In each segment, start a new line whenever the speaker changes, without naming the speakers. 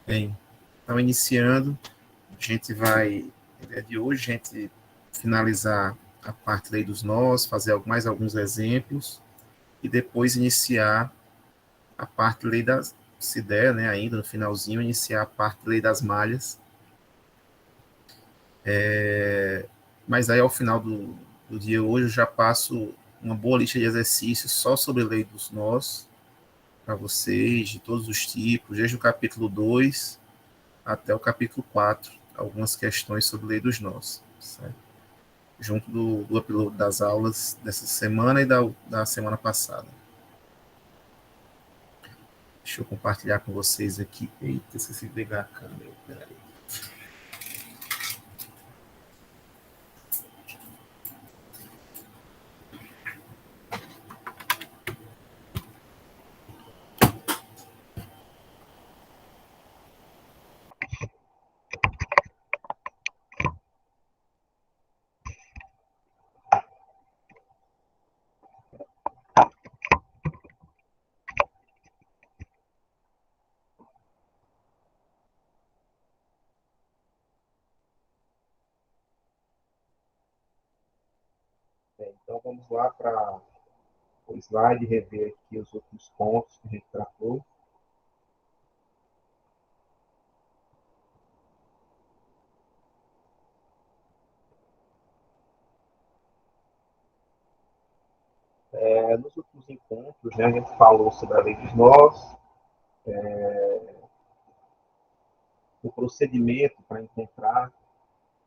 Bem, então, iniciando, a gente vai, a ideia de hoje, a gente finalizar a parte lei dos nós, fazer mais alguns exemplos, e depois iniciar a parte lei das, se der, né, ainda no finalzinho, iniciar a parte lei das malhas. Mas aí, ao final do dia hoje, eu já passo uma boa lista de exercícios só sobre a lei dos nós, para vocês, de todos os tipos, desde o capítulo 2 até o capítulo 4, algumas questões sobre a lei dos nós, certo? Junto do upload das aulas dessa semana e da semana passada. Deixa eu compartilhar com vocês aqui. Eita, esqueci de ligar a câmera. Peraí. Então vamos lá para o slide, rever aqui os outros pontos que a gente tratou. Nos últimos encontros, né, a gente falou sobre a lei dos nós, o procedimento para encontrar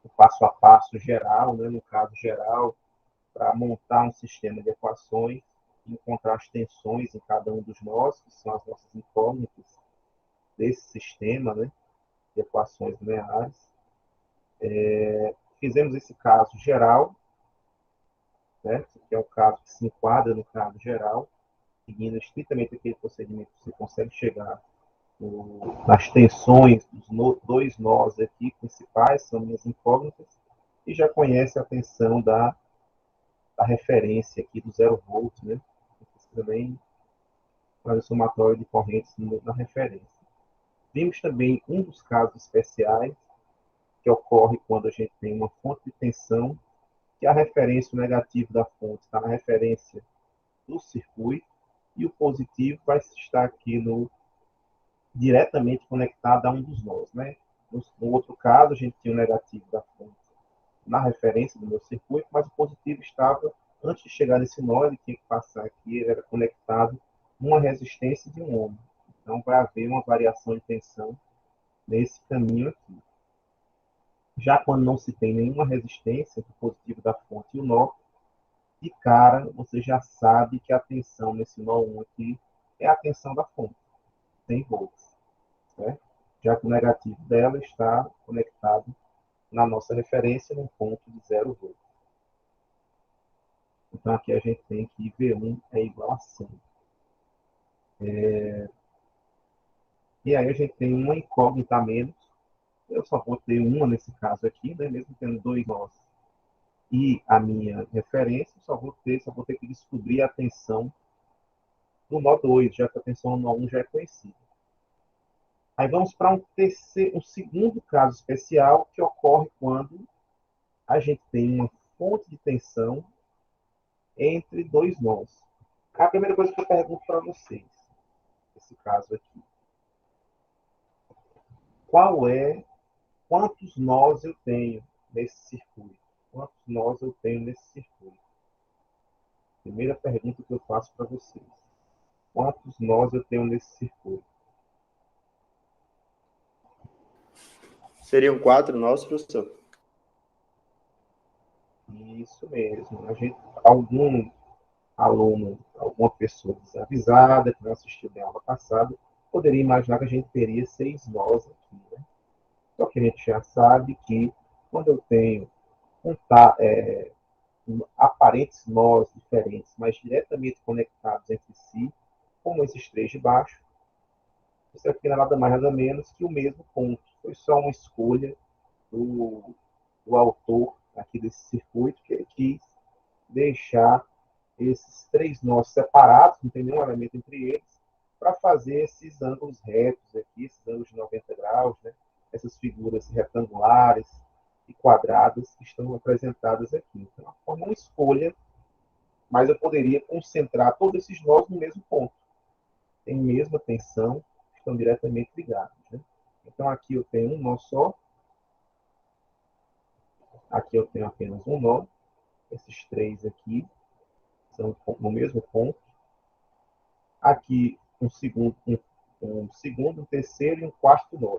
o passo a passo geral, né, no caso geral, para montar um sistema de equações, encontrar as tensões em cada um dos nós, que são as nossas incógnitas desse sistema, né, de equações lineares. Fizemos esse caso geral, né, que é o caso que se enquadra no caso geral, seguindo estritamente aquele procedimento que você consegue chegar nas tensões dos dois nós aqui principais, são minhas incógnitas, e já conhece a tensão da referência aqui do 0 volt, né? Não precisa nem fazer somatório de correntes na referência. Vimos também um dos casos especiais que ocorre quando a gente tem uma fonte de tensão, que a referência, o negativo da fonte está na referência do circuito, e o positivo vai estar aqui diretamente conectado a um dos nós, né? No outro caso, a gente tinha o negativo da fonte na referência do meu circuito, mas o positivo estava, antes de chegar nesse nó, ele tinha que passar aqui, ele era conectado numa resistência de um ohmo. Então, vai haver uma variação de tensão nesse caminho aqui. Já quando não se tem nenhuma resistência entre o positivo da fonte e o nó, de cara, você já sabe que a tensão nesse nó 1 aqui é a tensão da fonte, 100 volts, certo? Já que o negativo dela está conectado na nossa referência num ponto de 0 volts. Então, aqui a gente tem que V1 é igual a 100. E aí a gente tem uma incógnita a menos. Eu só vou ter uma nesse caso aqui, né? Mesmo tendo dois nós e a minha referência, só vou ter que descobrir a tensão no nó 2, já que a tensão no nó 1 já é conhecida. Aí vamos para um segundo caso especial, que ocorre quando a gente tem uma fonte de tensão entre dois nós. A primeira coisa que eu pergunto para vocês, nesse caso aqui, quantos nós eu tenho nesse circuito? Quantos nós eu tenho nesse circuito? Primeira pergunta que eu faço para vocês. Quantos nós eu tenho nesse circuito?
Seriam 4 nós, professor?
Isso mesmo. Algum aluno, alguma pessoa desavisada, que não assistiu a aula passada, poderia imaginar que a gente teria 6 nós aqui. Né? Só que a gente já sabe que quando eu tenho aparentes nós diferentes, mas diretamente conectados entre si, como esses três de baixo, isso aqui não é nada mais nada menos que o mesmo ponto. Foi só uma escolha do, do autor aqui desse circuito, que ele quis deixar esses três nós separados, não tem nenhum elemento entre eles, para fazer esses ângulos retos aqui, esses ângulos de 90 graus, né? Essas figuras retangulares e quadradas que estão apresentadas aqui. Então, a forma é uma escolha, mas eu poderia concentrar todos esses nós no mesmo ponto. Tem mesma tensão, estão diretamente ligados. Né? Então, aqui eu tenho um nó só, aqui eu tenho apenas um nó, esses três aqui são no mesmo ponto. Aqui um terceiro e um quarto nó.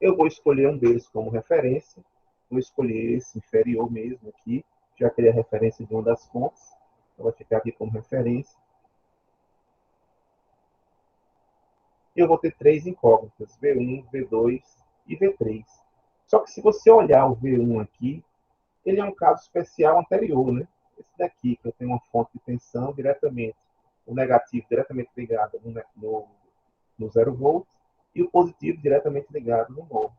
Eu vou escolher um deles como referência, vou escolher esse inferior mesmo aqui, já que ele é referência de uma das fontes, então vai ficar aqui como referência. Eu vou ter três incógnitas, V1, V2 e V3. Só que se você olhar o V1 aqui, ele é um caso especial anterior, né? Esse daqui, que eu tenho uma fonte de tensão diretamente, o negativo diretamente ligado no 0 volts e o positivo diretamente ligado no nó.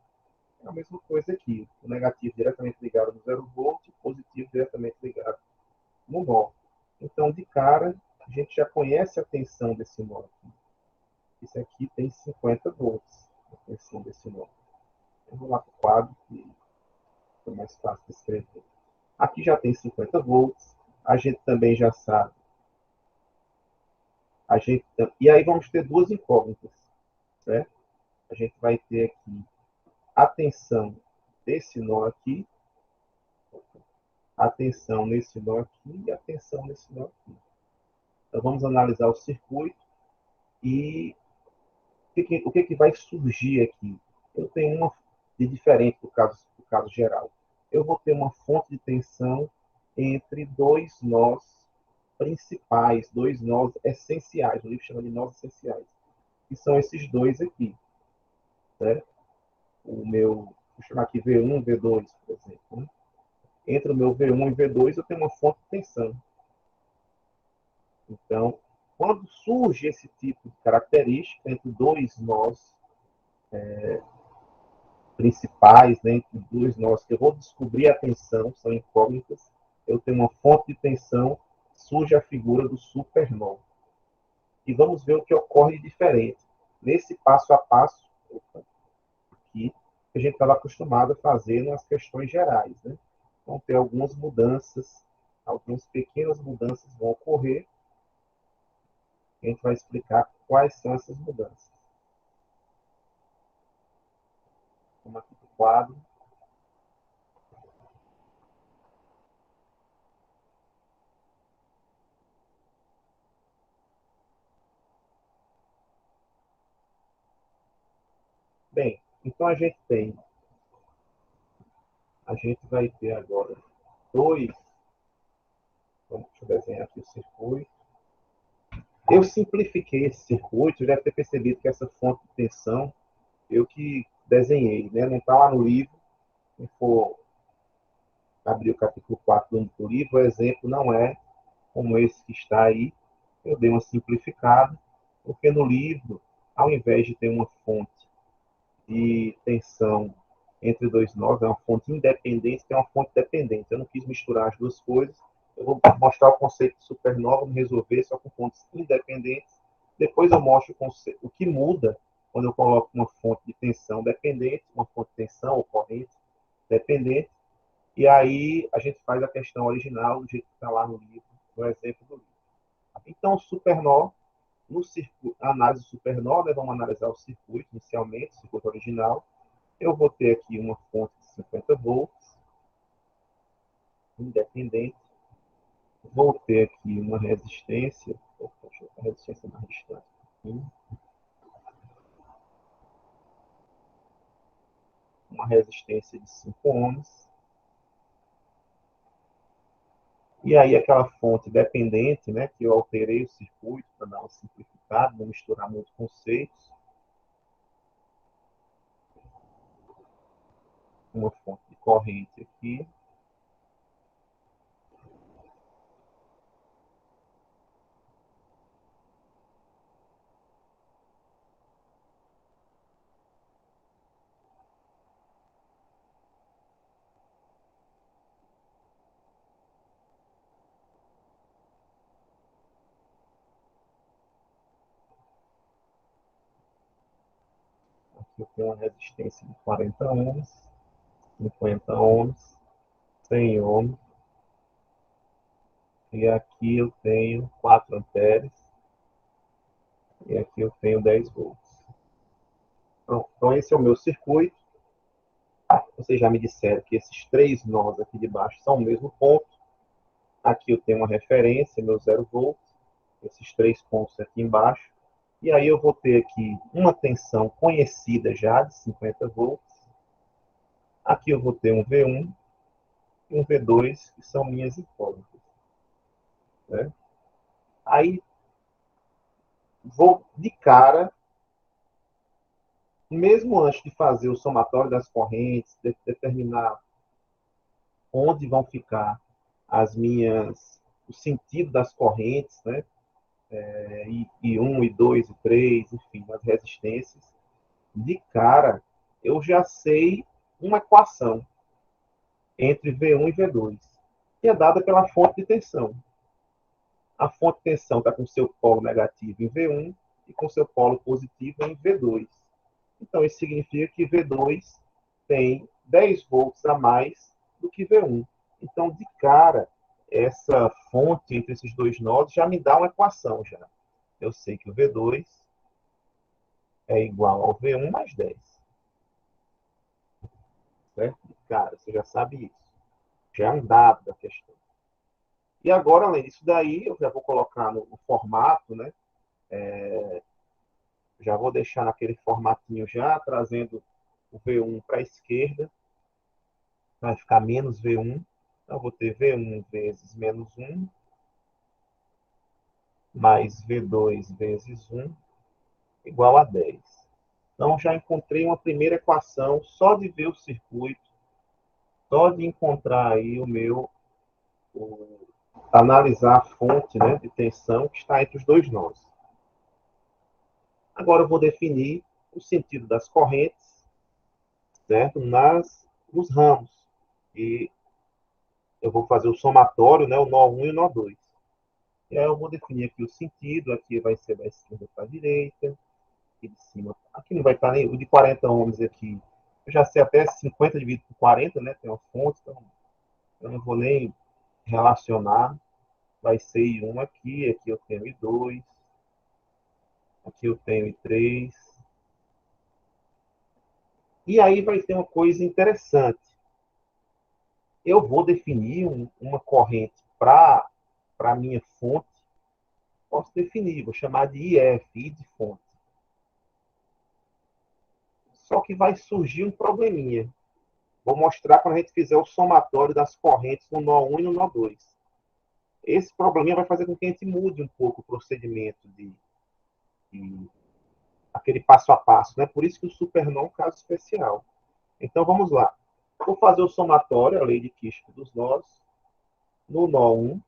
É a mesma coisa aqui, o negativo diretamente ligado no 0 volts e o positivo diretamente ligado no nó. Então, de cara, a gente já conhece a tensão desse nó aqui. Esse aqui tem 50 volts, a tensão desse nó. Eu vou lá para o quadro, que é mais fácil de escrever. Aqui já tem 50 volts. A gente também já sabe. E aí vamos ter duas incógnitas. Certo? A gente vai ter aqui a tensão desse nó aqui, a tensão nesse nó aqui e a tensão nesse nó aqui. Então vamos analisar o circuito e o que vai surgir aqui? Eu tenho uma de diferente do caso geral. Eu vou ter uma fonte de tensão entre dois nós principais, dois nós essenciais, o livro chama de nós essenciais, que são esses dois aqui. Certo? Vou chamar aqui V1 e V2, por exemplo. Né? Entre o meu V1 e V2 eu tenho uma fonte de tensão. Então, quando surge esse tipo de característica entre dois nós principais, né, entre dois nós que eu vou descobrir a tensão, são incógnitas, eu tenho uma fonte de tensão, surge a figura do supernó. E vamos ver o que ocorre de diferente. Nesse passo a passo, aqui, que a gente estava acostumado a fazer nas questões gerais. Né? Vão ter algumas mudanças, algumas pequenas mudanças vão ocorrer. A gente vai explicar quais são essas mudanças. Vamos aqui para o quadro. Bem, então a gente vai ter agora dois. Deixa eu desenhar aqui o circuito. Eu simplifiquei esse circuito, já deve ter percebido que essa fonte de tensão eu que desenhei, né? Não está lá no livro. Se for abrir o capítulo 4 do livro, o exemplo não é como esse que está aí. Eu dei uma simplificada, porque no livro, ao invés de ter uma fonte de tensão entre dois nós, é uma fonte independente, tem uma fonte dependente. Eu não quis misturar as duas coisas. Eu vou mostrar o conceito de supernova, me resolver só com fontes independentes. Depois eu mostro o que muda quando eu coloco uma fonte de tensão dependente, uma fonte de tensão ou corrente dependente. E aí a gente faz a questão original do jeito que está lá no livro, no exemplo do livro. Então, supernova, no circuito, a análise do supernova, né, vamos analisar o circuito inicialmente, o circuito original. Eu vou ter aqui uma fonte de 50 volts, independente. Vou ter aqui uma resistência, deixa eu ver a resistência mais distante. Uma resistência de 5 ohms. E aí aquela fonte dependente, né, que eu alterei o circuito para dar uma simplificada, não misturar muitos conceitos. Uma fonte de corrente aqui. Aqui eu tenho uma resistência de 40 ohms, 50 ohms, 100 ohms. E aqui eu tenho 4 amperes. E aqui eu tenho 10 volts. Então esse é o meu circuito. Vocês já me disseram que esses 3 nós aqui de baixo são o mesmo ponto. Aqui eu tenho uma referência, meu 0 volts. Esses 3 pontos aqui embaixo. E aí eu vou ter aqui uma tensão conhecida já de 50 volts. Aqui eu vou ter um V1 e um V2, que são minhas incógnitas. Né? Aí vou de cara, mesmo antes de fazer o somatório das correntes, determinar onde vão ficar o sentido das correntes, né? I1, I2, I3, enfim, as resistências. De cara, eu já sei uma equação entre V1 e V2, que é dada pela fonte de tensão. A fonte de tensão está com seu polo negativo em V1 e com seu polo positivo em V2. Então, isso significa que V2 tem 10 volts a mais do que V1. Então, de cara, essa fonte entre esses dois nodos já me dá uma equação. Já. Eu sei que o V2 é igual ao V1 mais 10. Certo? De cara, você já sabe isso. Já é um dado da questão. E agora, além disso daí, eu já vou colocar no formato, né? Já vou deixar naquele formatinho já, trazendo o V1 para a esquerda. Vai ficar menos V1. Então, eu vou ter V1 vezes menos 1, mais V2 vezes 1, igual a 10. Então, já encontrei uma primeira equação, só de ver o circuito, só de encontrar aí analisar a fonte, né, de tensão que está entre os dois nós. Agora eu vou definir o sentido das correntes, certo? Nos ramos. E eu vou fazer o somatório, né, o nó 1 e o nó 2. E aí eu vou definir aqui o sentido, aqui vai ser da esquerda para a direita, aqui de cima. Aqui não vai estar nem o de 40 ohms aqui. Eu já sei até 50 dividido por 40, né? Tem uma fonte, então eu não vou nem relacionar. Vai ser I1 aqui, aqui eu tenho I2, aqui eu tenho I3. E aí vai ter uma coisa interessante. Eu vou definir uma corrente para a minha fonte. Posso definir, vou chamar de IF, I de fonte. Só que vai surgir um probleminha. Vou mostrar quando a gente fizer o somatório das correntes no nó 1 e no nó 2. Esse probleminha vai fazer com que a gente mude um pouco o procedimento de aquele passo a passo. Né? Por isso que o supernó é um caso especial. Então vamos lá. Vou fazer o somatório, a lei de Kirchhoff dos nós, no nó 1.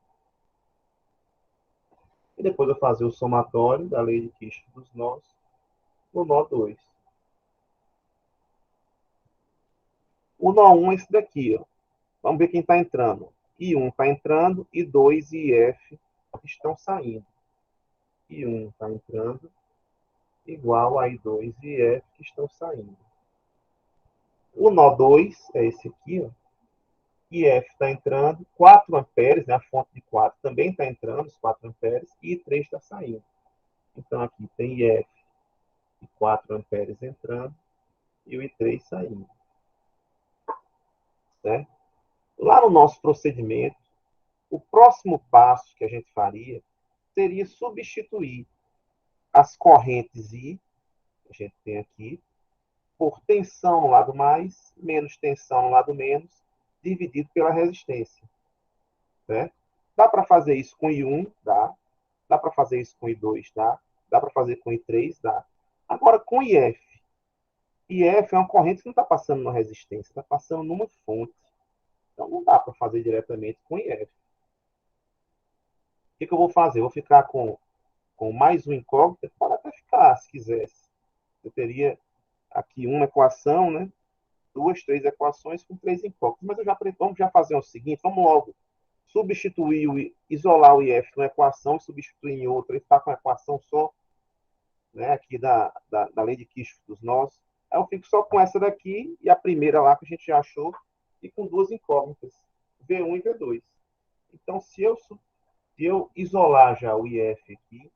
E depois eu fazer o somatório da lei de Kirchhoff dos nós no nó 2. O nó 1 é esse daqui. Ó. Vamos ver quem está entrando. I1 está entrando, I2 e IF estão saindo. I1 está entrando, igual a I2 e F que estão saindo. O nó 2 é esse aqui, ó. IF está entrando, 4 amperes, né, a fonte de 4 também está entrando, os 4 amperes, e I3 está saindo. Então aqui tem IF e 4 amperes entrando e o I3 saindo. Né? Lá no nosso procedimento, o próximo passo que a gente faria seria substituir as correntes I, que a gente tem aqui, por tensão no lado mais, menos tensão no lado menos, dividido pela resistência. Né? Dá para fazer isso com I1? Dá. Dá para fazer isso com I2? Dá. Dá para fazer com I3? Dá. Agora, com IF. IF é uma corrente que não está passando numa resistência, está passando numa fonte. Então, não dá para fazer diretamente com IF. O que eu vou fazer? Eu vou ficar com mais um incógnito? Pode até ficar, se quisesse. Eu teria aqui uma equação, né? 2, 3 equações com 3 incógnitas. Mas vamos já fazer o seguinte, vamos logo isolar o IF numa equação e substituir em outra e ficar com a equação só, né, aqui da lei de Kirchhoff dos nós. Aí eu fico só com essa daqui e a primeira lá que a gente já achou e com duas incógnitas, V1 e V2. Então, se eu isolar já o IF aqui,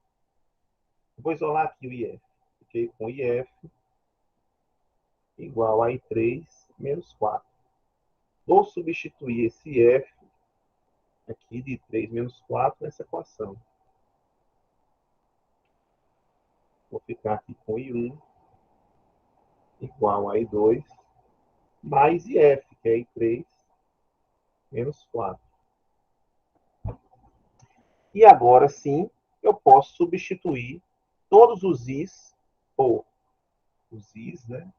vou isolar aqui o IF. Fiquei com IF igual a I3 menos 4. Vou substituir esse IF aqui de 3 menos 4 nessa equação. Vou ficar aqui com I1 igual a I2 mais IF, que é I3 menos 4. E agora sim, eu posso substituir todos os Is por os Is, né?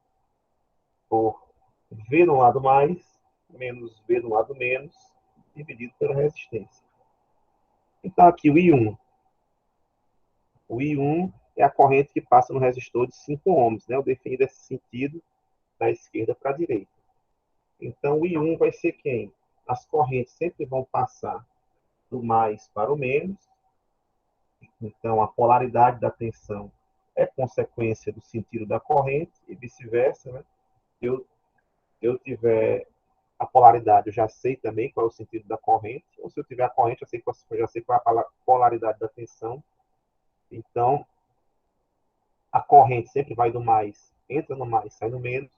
Por V no lado mais, menos V no lado menos, dividido pela resistência. Então, aqui o I1. O I1 é a corrente que passa no resistor de 5 ohms, né? Eu defini desse sentido, da esquerda para a direita. Então, o I1 vai ser quem? As correntes sempre vão passar do mais para o menos. Então, a polaridade da tensão é consequência do sentido da corrente e vice-versa, né? Se eu tiver a polaridade, eu já sei também qual é o sentido da corrente. Ou se eu tiver a corrente, eu já sei qual é a polaridade da tensão. Então, a corrente sempre vai do mais, entra no mais, sai no menos.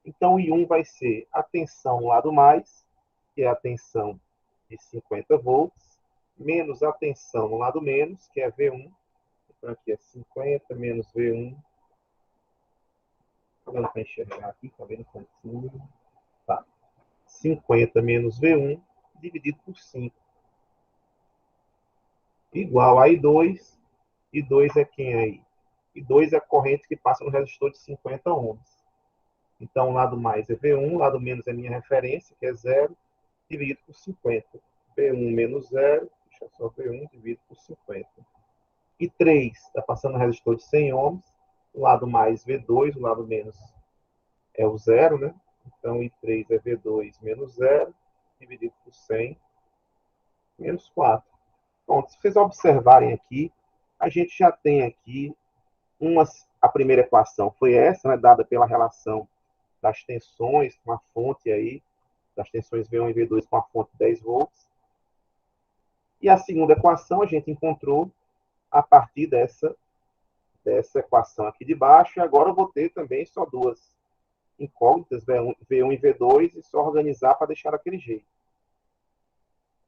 Então, o I1 vai ser a tensão lá do mais, que é a tensão de 50 volts, menos a tensão no lado menos, que é V1. Então, aqui é 50 menos V1. Estou dando para enxergar aqui, está vendo quantinho? Tá. 50 menos V1 dividido por 5. Igual a I2. I2 é quem aí? I2 é a corrente que passa no resistor de 50 ohms. Então, o lado mais é V1, o lado menos é minha referência, que é 0, dividido por 50. V1 menos 0, deixa só V1 dividido por 50. E 3 está passando no resistor de 100 ohms, o lado mais V2, o lado menos é o 0, né? Então, I3 é V2 menos 0, dividido por 100, menos 4. Pronto, se vocês observarem aqui, a gente já tem aqui a primeira equação foi essa, né, dada pela relação das tensões com a fonte aí, das tensões V1 e V2 com a fonte 10 volts. E a segunda equação a gente encontrou a partir dessa equação aqui de baixo. E agora eu vou ter também só duas incógnitas, V1 e V2, e só organizar para deixar daquele jeito.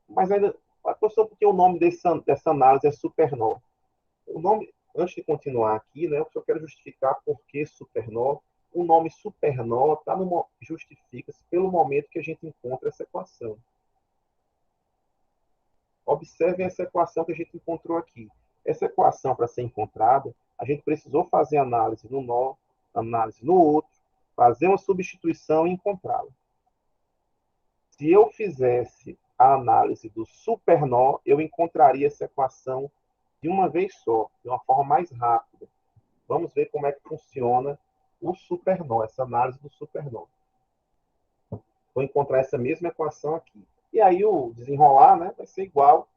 Mas ainda, professor, porque o nome dessa análise é supernova? O nome, antes de continuar aqui, né, eu só quero justificar por que supernova. O nome supernova justifica-se pelo momento que a gente encontra essa equação. Observem essa equação que a gente encontrou aqui. Essa equação, para ser encontrada, a gente precisou fazer análise no nó, análise no outro, fazer uma substituição e encontrá-la. Se eu fizesse a análise do supernó, eu encontraria essa equação de uma vez só, de uma forma mais rápida. Vamos ver como é que funciona o supernó, essa análise do supernó. Vou encontrar essa mesma equação aqui. E aí o desenrolar, né, vai ser igual.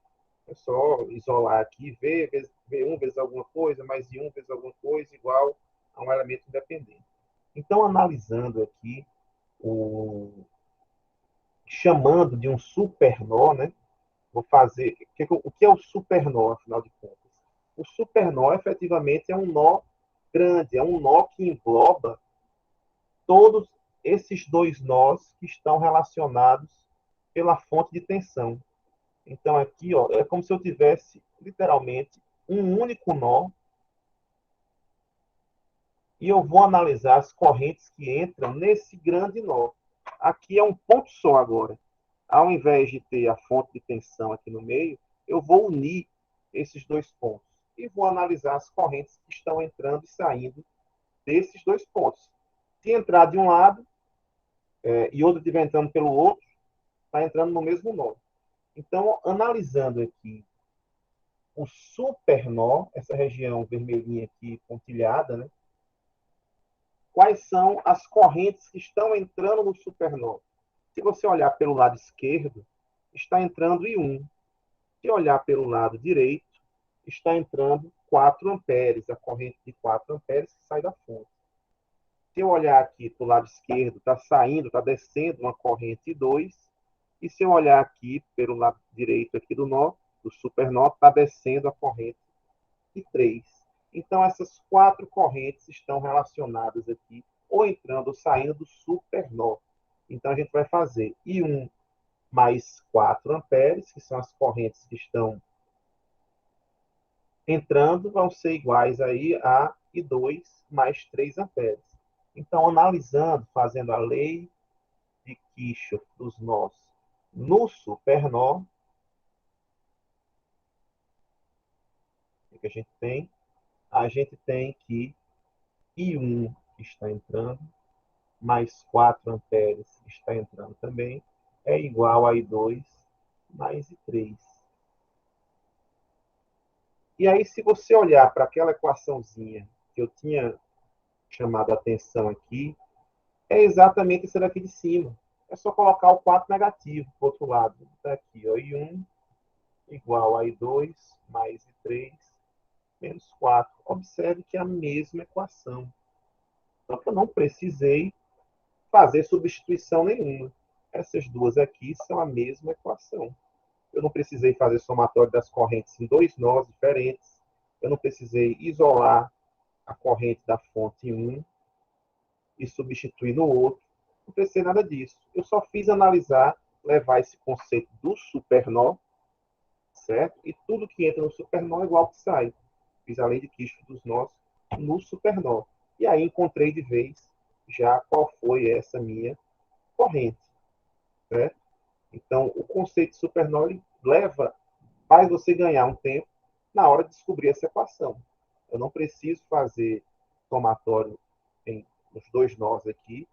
É só isolar aqui, V1 vezes alguma coisa, mais I1 vezes alguma coisa, igual a um elemento independente. Então, analisando aqui, chamando de um supernó, né? Vou fazer. O que é o supernó, afinal de contas? O supernó, efetivamente, é um nó grande, é um nó que engloba todos esses dois nós que estão relacionados pela fonte de tensão. Então, aqui, ó, é como se eu tivesse, literalmente, um único nó e eu vou analisar as correntes que entram nesse grande nó. Aqui é um ponto só agora. Ao invés de ter a fonte de tensão aqui no meio, eu vou unir esses dois pontos e vou analisar as correntes que estão entrando e saindo desses dois pontos. Se entrar de um lado e outro estiver entrando pelo outro, está entrando no mesmo nó. Então, analisando aqui o supernó, essa região vermelhinha aqui pontilhada, né? Quais são as correntes que estão entrando no supernó? Se você olhar pelo lado esquerdo, está entrando I1. Se olhar pelo lado direito, está entrando 4 amperes, a corrente de 4 amperes que sai da fonte. Se eu olhar aqui para o lado esquerdo, está saindo, está descendo uma corrente 2. E se eu olhar aqui pelo lado direito aqui do nó, do supernó, está descendo a corrente e 3. Então, essas 4 correntes estão relacionadas aqui, ou entrando ou saindo do supernó. Então, a gente vai fazer I1 mais 4 amperes, que são as correntes que estão entrando, vão ser iguais aí a I2 mais 3 amperes. Então, analisando, fazendo a lei de Kirchhoff dos nós no supernó, o que a gente tem? A gente tem que I1 está entrando, mais 4 amperes está entrando também, é igual a I2 mais I3. E aí, se você olhar para aquela equaçãozinha que eu tinha chamado a atenção aqui, é exatamente essa daqui de cima. É só colocar o 4 negativo para o outro lado. Está aqui, ó, I1 igual a I2 mais I3 menos 4. Observe que é a mesma equação. Então, eu não precisei fazer substituição nenhuma. Essas duas aqui são a mesma equação. Eu não precisei fazer somatório das correntes em 2 nós diferentes. Eu não precisei isolar a corrente da fonte 1 e substituir no outro. Não precisei nada disso. Eu só fiz analisar, levar esse conceito do supernó, certo? E tudo que entra no supernó é igual ao que sai. Fiz a lei de Kirchhoff dos nós no supernó. E aí encontrei de vez já qual foi essa minha corrente, certo? Então, o conceito de supernó leva, faz você ganhar um tempo na hora de descobrir essa equação. Eu não preciso fazer somatório nos 2 nós aqui,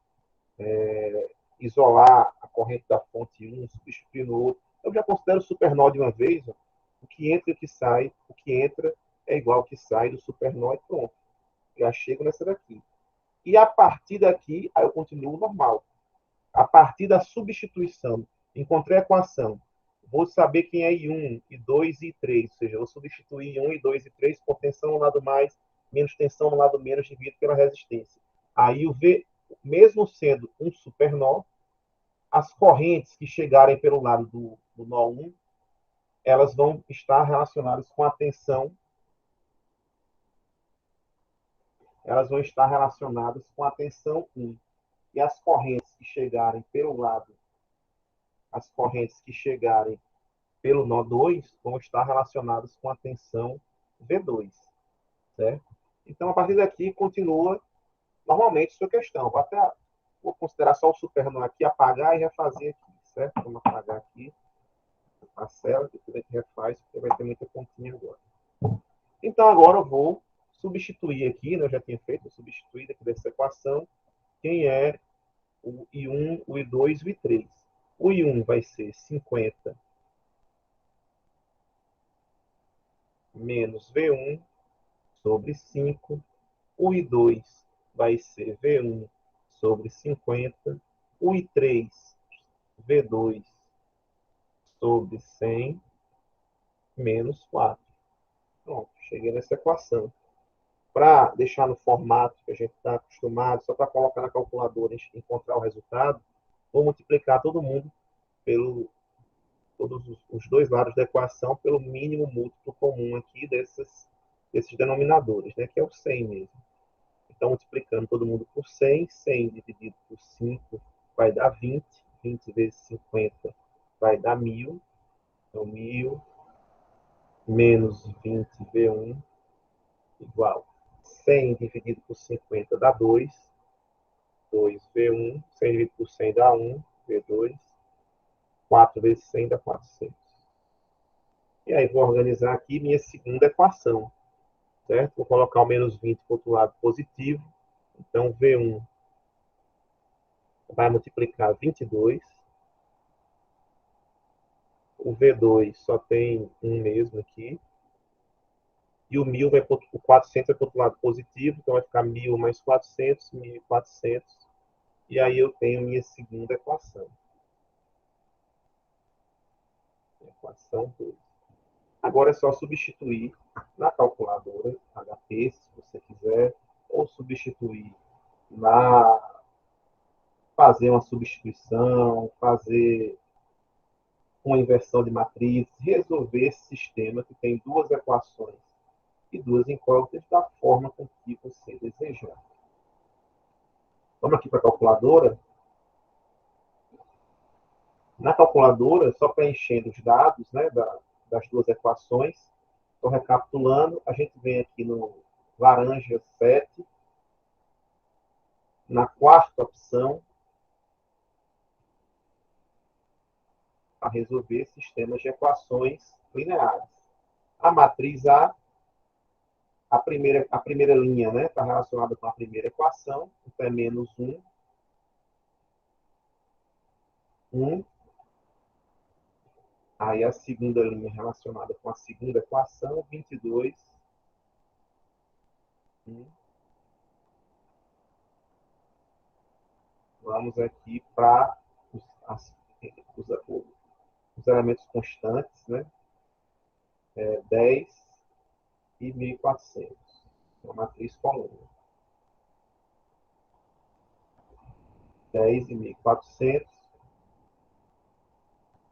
isolar a corrente da fonte 1, substituir no outro. Eu já considero o supernó de uma vez. Ó. O que entra e o que sai, o que entra é igual ao que sai do supernó e pronto. Já chego nessa daqui. E a partir daqui, aí eu continuo normal. A partir da substituição, encontrei a equação. Vou saber quem é I1, I2 e I3. Ou seja, vou substituir I1, I2 e I3 por tensão no lado mais, menos tensão no lado menos, dividido pela resistência. Aí o V, mesmo sendo um supernó, as correntes que chegarem pelo lado do nó 1, elas vão estar relacionadas com a tensão, elas vão estar relacionadas com a tensão 1. E as correntes que chegarem pelo lado, as correntes que chegarem pelo nó 2 vão estar relacionadas com a tensão V2, certo? Então, a partir daqui, continua normalmente sua questão. Vou considerar só o supernó aqui, apagar e refazer aqui, certo? Vamos apagar aqui a parcela, que a gente refaz, porque vai ter muita continha agora. Então, agora eu vou substituir aqui, né? Eu já tinha feito a substituída aqui dessa equação, quem é o I1, o I2 e o I3. O I1 vai ser 50 menos V1 sobre 5. O I2 vai ser V1 sobre 50. O I3, V2 sobre 100 menos 4. Pronto, cheguei nessa equação. Para deixar no formato que a gente está acostumado, só para colocar na calculadora e encontrar o resultado, vou multiplicar todo mundo todos os 2 lados da equação pelo mínimo múltiplo comum aqui desses denominadores, né, que é o 100 mesmo. Então, multiplicando todo mundo por 100, 100 dividido por 5 vai dar 20. 20 vezes 50 vai dar 1.000. Então, 1.000 menos 20 V1 igual 100 dividido por 50 dá 2. 2 V1. 100 dividido por 100 dá 1. V2. 4 vezes 100 dá 400. E aí, vou organizar aqui minha segunda equação. Certo? Vou colocar o menos 20 para o outro lado positivo. Então, V1 vai multiplicar 22. O V2 só tem um mesmo aqui. E o 1.000 vai para o 400 vai para o outro lado positivo. Então, vai ficar 1.000 mais 400, 1.400. E aí eu tenho minha segunda equação. Equação 2. Agora é só substituir na calculadora HP, se você quiser, ou substituir na fazer uma substituição, fazer uma inversão de matriz, resolver esse sistema que tem duas equações e duas incógnitas da forma com que você desejar. Vamos aqui para a calculadora. Na calculadora, só preenchendo os dados, né, das duas equações, estou recapitulando, a gente vem aqui no laranja 7, na quarta opção, para resolver sistemas de equações lineares. A matriz a primeira linha está relacionada com a primeira equação, então é menos 1, 1. Aí a segunda linha relacionada com a segunda equação, 22, 1. Vamos aqui para os, os elementos constantes, né? 10 e 1.400. Uma matriz coluna. 10 e 1.400.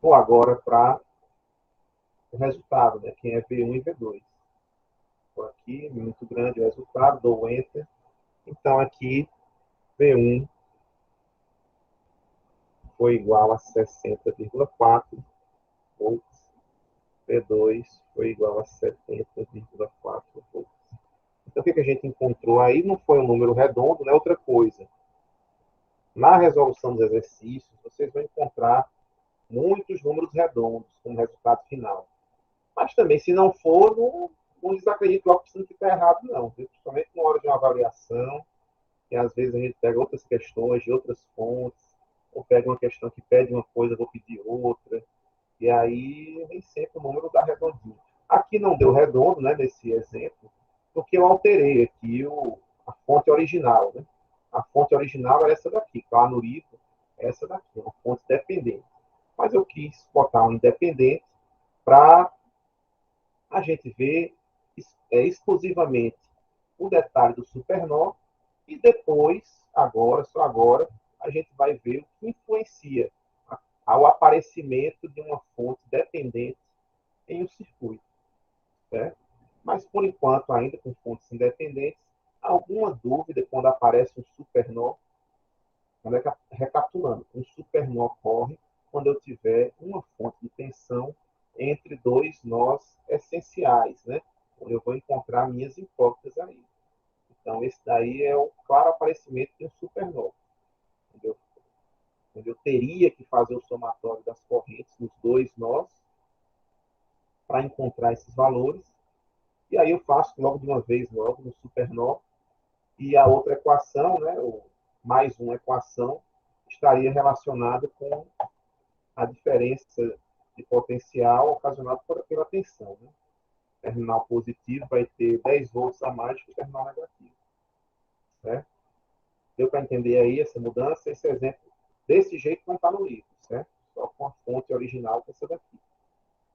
Vou agora para o resultado, né? Quem é V1 e V2. Estou aqui, muito grande o resultado, dou Enter. Então, aqui, V1 foi igual a 60,4 volts. V2 foi igual a 70,4 volts. Então, o que a gente encontrou aí não foi um número redondo, né? Outra coisa. Na resolução dos exercícios, vocês vão encontrar muitos números redondos como resultado final. Mas também, se não for, não desacredito logo que está errado, não. Principalmente na hora de uma avaliação, que às vezes a gente pega outras questões de outras fontes, ou pega uma questão que pede uma coisa, vou pedir outra, e aí nem sempre o número dá redondinho. Aqui não deu redondo, né, nesse exemplo, porque eu alterei aqui a fonte original. Né? A fonte original é essa daqui, está no livro, é essa daqui, uma fonte dependente. Mas eu quis botar um independente para a gente ver exclusivamente o detalhe do supernova e depois, agora, só agora, a gente vai ver o que influencia ao aparecimento de uma fonte dependente em um circuito. Certo? Mas, por enquanto, ainda com fontes independentes, alguma dúvida quando aparece um supernova? Recapitulando, um supernova ocorre quando eu tiver uma fonte de tensão entre dois nós essenciais, né? Onde eu vou encontrar minhas incógnitas aí. Então, esse daí é o claro aparecimento de um supernova. Onde eu teria que fazer o somatório das correntes dos dois nós para encontrar esses valores. E aí eu faço logo de uma vez, logo no supernova. E a outra equação, né, mais uma equação, estaria relacionada com a diferença de potencial ocasionada pela tensão. Né? O terminal positivo vai ter 10 volts a mais que o terminal negativo. Certo? Deu para entender aí essa mudança? Esse exemplo, desse jeito, não está no livro, certo? Só com a fonte original, que é essa daqui.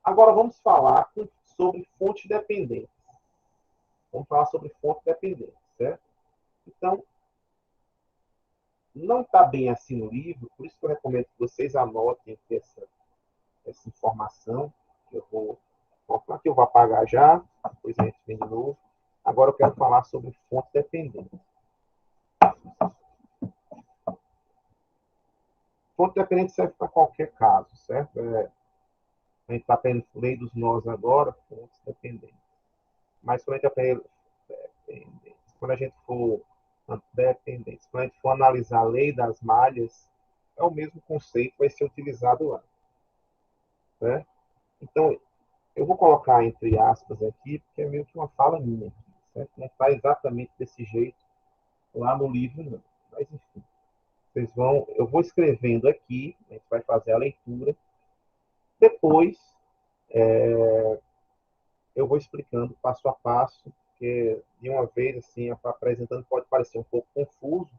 Agora vamos falar sobre fonte dependente. Vamos falar sobre fonte dependente, certo? Então, não está bem assim no livro, por isso que eu recomendo que vocês anotem essa informação, que eu vou colocar que eu vou apagar já, depois a gente vem de novo. Agora eu quero falar sobre fonte dependente. Fonte dependente serve para qualquer caso, certo? A gente está tendo lei dos nós agora, fontes dependentes. Mas quando a gente quando a gente for dependentes, quando a gente for analisar a lei das malhas, é o mesmo conceito que vai ser utilizado lá. Certo? Então, eu vou colocar entre aspas aqui, porque é meio que uma fala minha. Certo? Não está exatamente desse jeito lá no livro, não. Mas, enfim, eu vou escrevendo aqui, a gente vai fazer a leitura. Depois, eu vou explicando passo a passo, porque de uma vez, assim, apresentando pode parecer um pouco confuso,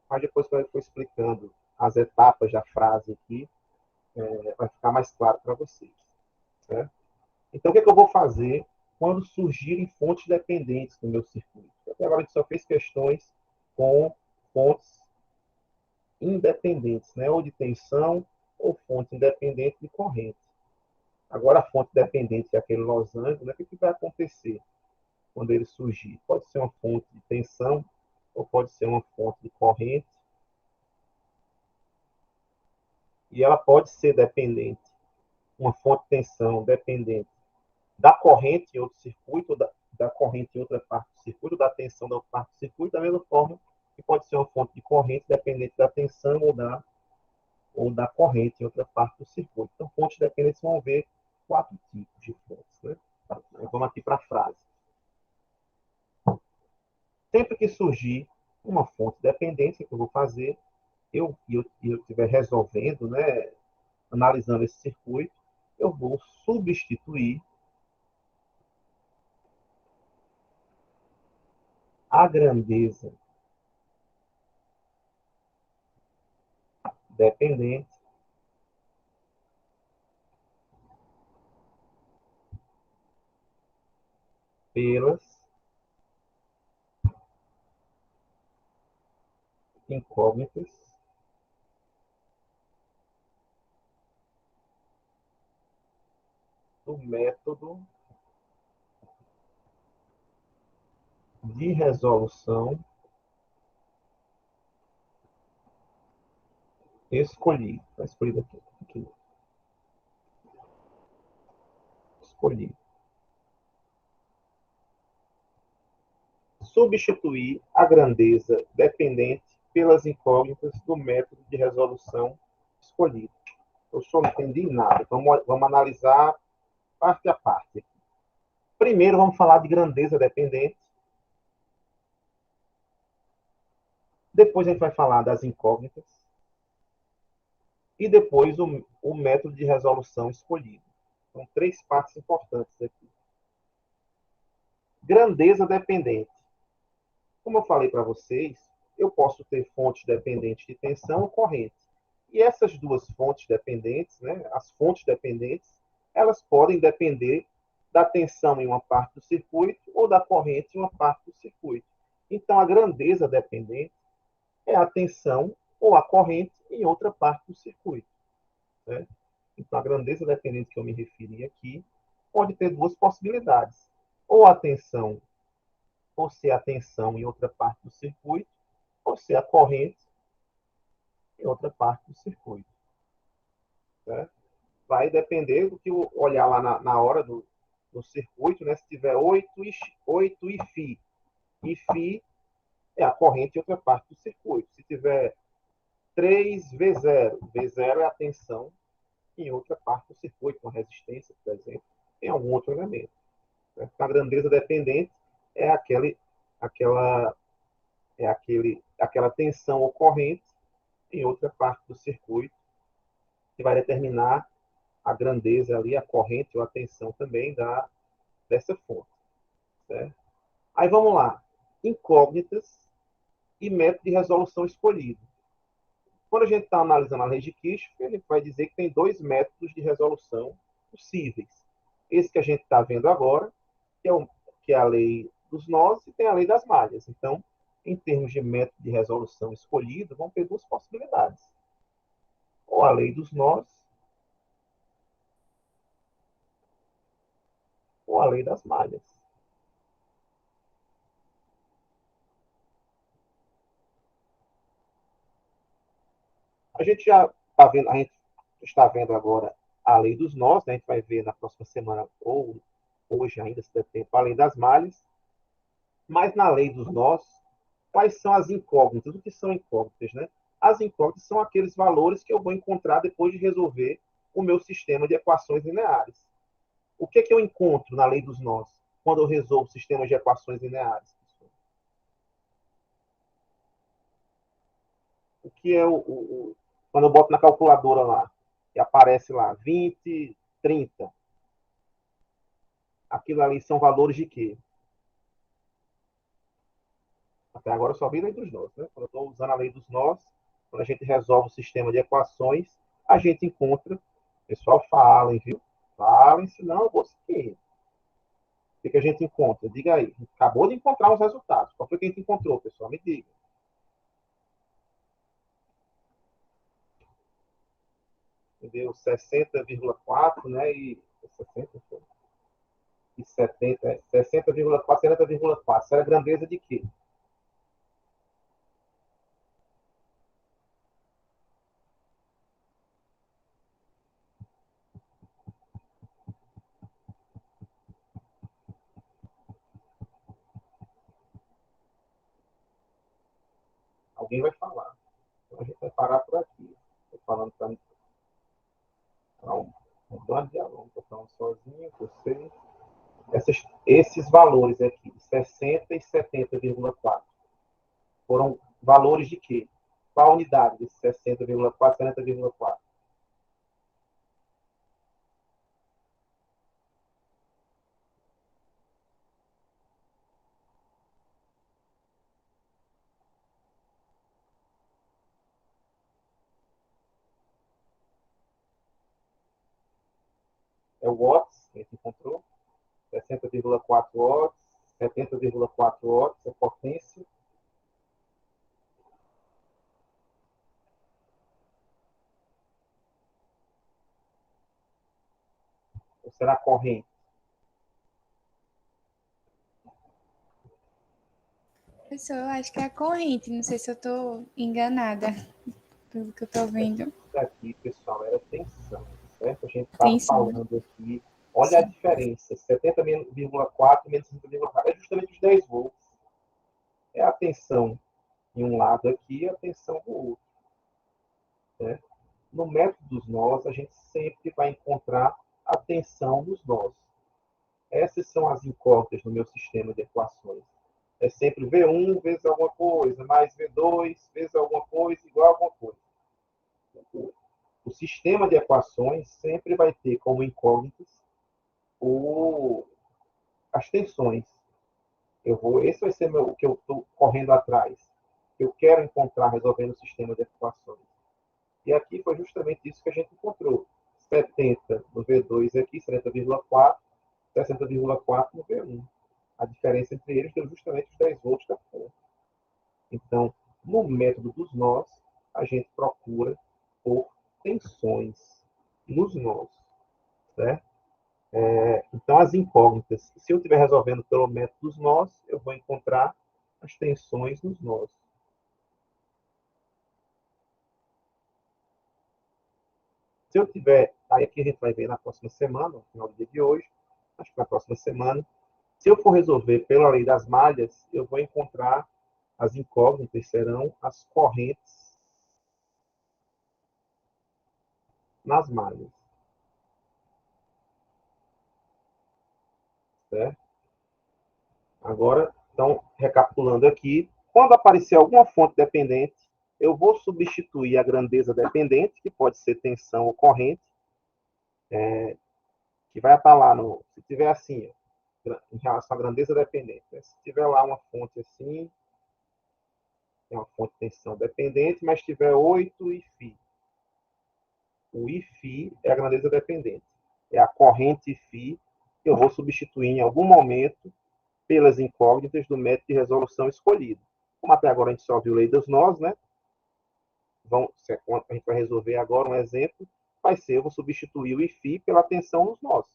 mas depois que eu for explicando as etapas da frase aqui, vai ficar mais claro para vocês. Certo? Então, o que, é que eu vou fazer quando surgirem fontes dependentes no meu circuito? Até agora a gente só fez questões com fontes independentes, né? Ou de tensão, ou fonte independente de corrente. Agora, a fonte dependente, que é aquele losango, né? O que vai acontecer quando ele surgir? Pode ser uma fonte de tensão, ou pode ser uma fonte de corrente, e ela pode ser dependente, uma fonte de tensão dependente da corrente em outro circuito, ou da corrente em outra parte do circuito, ou da tensão da outra parte do circuito, da mesma forma que pode ser uma fonte de corrente dependente da tensão ou da corrente em outra parte do circuito. Então, fontes dependentes vão ver 4 tipos de fontes. Né? Vamos aqui para a frase. Sempre que surgir uma fonte dependente, o que eu vou fazer, eu estiver resolvendo, né, analisando esse circuito, eu vou substituir a grandeza dependente pelas incógnitas do método de resolução escolhido. Está escolhido aqui. Escolhido. Substituir a grandeza dependente pelas incógnitas do método de resolução escolhido. Eu só não entendi nada. Vamos analisar parte a parte. Primeiro, vamos falar de grandeza dependente. Depois, a gente vai falar das incógnitas. E depois, o método de resolução escolhido. São 3 partes importantes aqui. Grandeza dependente. Como eu falei para vocês, eu posso ter fontes dependentes de tensão ou corrente. E essas duas fontes dependentes, né, as fontes dependentes, elas podem depender da tensão em uma parte do circuito ou da corrente em uma parte do circuito. Então, a grandeza dependente é a tensão ou a corrente em outra parte do circuito. Né? Então, a grandeza dependente que eu me referi aqui pode ter 2 possibilidades. Ou a tensão, ou ser a tensão em outra parte do circuito, ou ser a corrente em outra parte do circuito. Né? Vai depender do que eu olhar lá na hora do circuito, né? Se tiver 8 e φ. E φ é a corrente em outra parte do circuito. Se tiver 3V0, V0 é a tensão em outra parte do circuito, uma resistência, por exemplo, em algum outro elemento. Né? A grandeza dependente é aquela tensão ocorrente em outra parte do circuito, que vai determinar a grandeza ali, a corrente ou a tensão também dessa fonte. Certo? Aí vamos lá. Incógnitas e método de resolução escolhido. Quando a gente está analisando a lei de Kirchhoff, a gente vai dizer que tem 2 métodos de resolução possíveis. Esse que a gente está vendo agora, que é a lei dos nós, e tem a lei das malhas. Então, em termos de método de resolução escolhido, vão ter 2 possibilidades. Ou a lei dos nós, ou a lei das malhas. A gente já está vendo, a gente está vendo agora a lei dos nós, né? A gente vai ver na próxima semana, ou hoje ainda, se der tempo, a lei das malhas. Mas na lei dos nós, quais são as incógnitas? O que são incógnitas, né? As incógnitas são aqueles valores que eu vou encontrar depois de resolver o meu sistema de equações lineares. O que eu encontro na lei dos nós quando eu resolvo sistemas de equações lineares? O que é quando eu boto na calculadora lá, e aparece lá 20, 30. Aquilo ali são valores de quê? Até agora eu só vi a lei dos nós. Né? Quando eu estou usando a lei dos nós, quando a gente resolve o sistema de equações, a gente encontra. Pessoal, falem, viu? Falem, senão eu vou seguir. O que a gente encontra? Diga aí. A gente acabou de encontrar os resultados. Qual foi que a gente encontrou, pessoal? Me diga. Deu 60,4, né? E 60, e 70, 60,4, 70,4. Isso era grandeza de quê? Alguém vai falar. Então a gente vai parar por aqui. Estou falando para um bando de alunos, estou falando sozinho, você. Esses valores aqui, 60 e 70,4, foram valores de quê? Qual a unidade desse 60,4, 70,4? É o watts que a gente encontrou, 60,4 watts, 70,4 watts, é potência. Ou será corrente?
Professor, eu acho que é a corrente, não sei se eu estou enganada pelo que eu estou vendo.
Isso aqui, pessoal, era tensão, certo? A gente estava
Tensão,
falando aqui, olha a
sim.
diferença, 70,4 menos 60,4, é justamente os 10 volts. É a tensão em um lado aqui e a tensão do outro. Né? No método dos nós, a gente sempre vai encontrar a tensão dos nós. Essas são as incógnitas no meu sistema de equações. É sempre V1 vezes alguma coisa, mais V2 vezes alguma coisa, igual a alguma coisa. O sistema de equações sempre vai ter como incógnitas as tensões. Esse vai ser o que eu estou correndo atrás. Eu quero encontrar resolvendo o sistema de equações. E aqui foi justamente isso que a gente encontrou. 70 no V2 aqui, 70,4, 60,4 no V1. A diferença entre eles deu justamente os 10 volts da fonte. Então, no método dos nós, a gente procura por tensões nos nós. Certo? Então, as incógnitas, se eu estiver resolvendo pelo método dos nós, eu vou encontrar as tensões nos nós. Se eu tiver, aí aqui a gente vai ver na próxima semana, no final do dia de hoje, acho que na próxima semana, se eu for resolver pela lei das malhas, eu vou encontrar as incógnitas, serão as correntes nas malhas. Certo? Agora, então, recapitulando aqui, quando aparecer alguma fonte dependente, eu vou substituir a grandeza dependente, que pode ser tensão ou corrente, que vai estar lá no. Se tiver assim, em relação à grandeza dependente, né? Se tiver lá uma fonte assim, tem uma fonte de tensão dependente, mas tiver 8 Iφ. O Iφ é a grandeza dependente. É a corrente Iφ que eu vou substituir em algum momento pelas incógnitas do método de resolução escolhido. Como até agora a gente só viu lei dos nós, né? A gente vai resolver agora um exemplo, vai ser, eu vou substituir o Iφ pela tensão nos nós.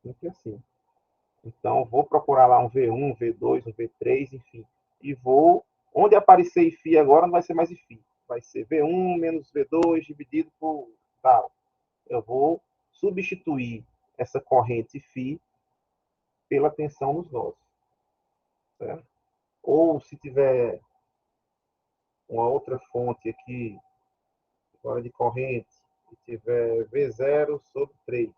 Sempre assim. Então, vou procurar lá um V1, um V2, um V3, enfim. E vou. Onde aparecer Iφ agora, não vai ser mais Iφ. Vai ser V1 menos V2 dividido por tal. Eu vou substituir essa corrente φ pela tensão nos nós. Certo? Ou se tiver uma outra fonte aqui, fora de corrente, e tiver V0 sobre 3,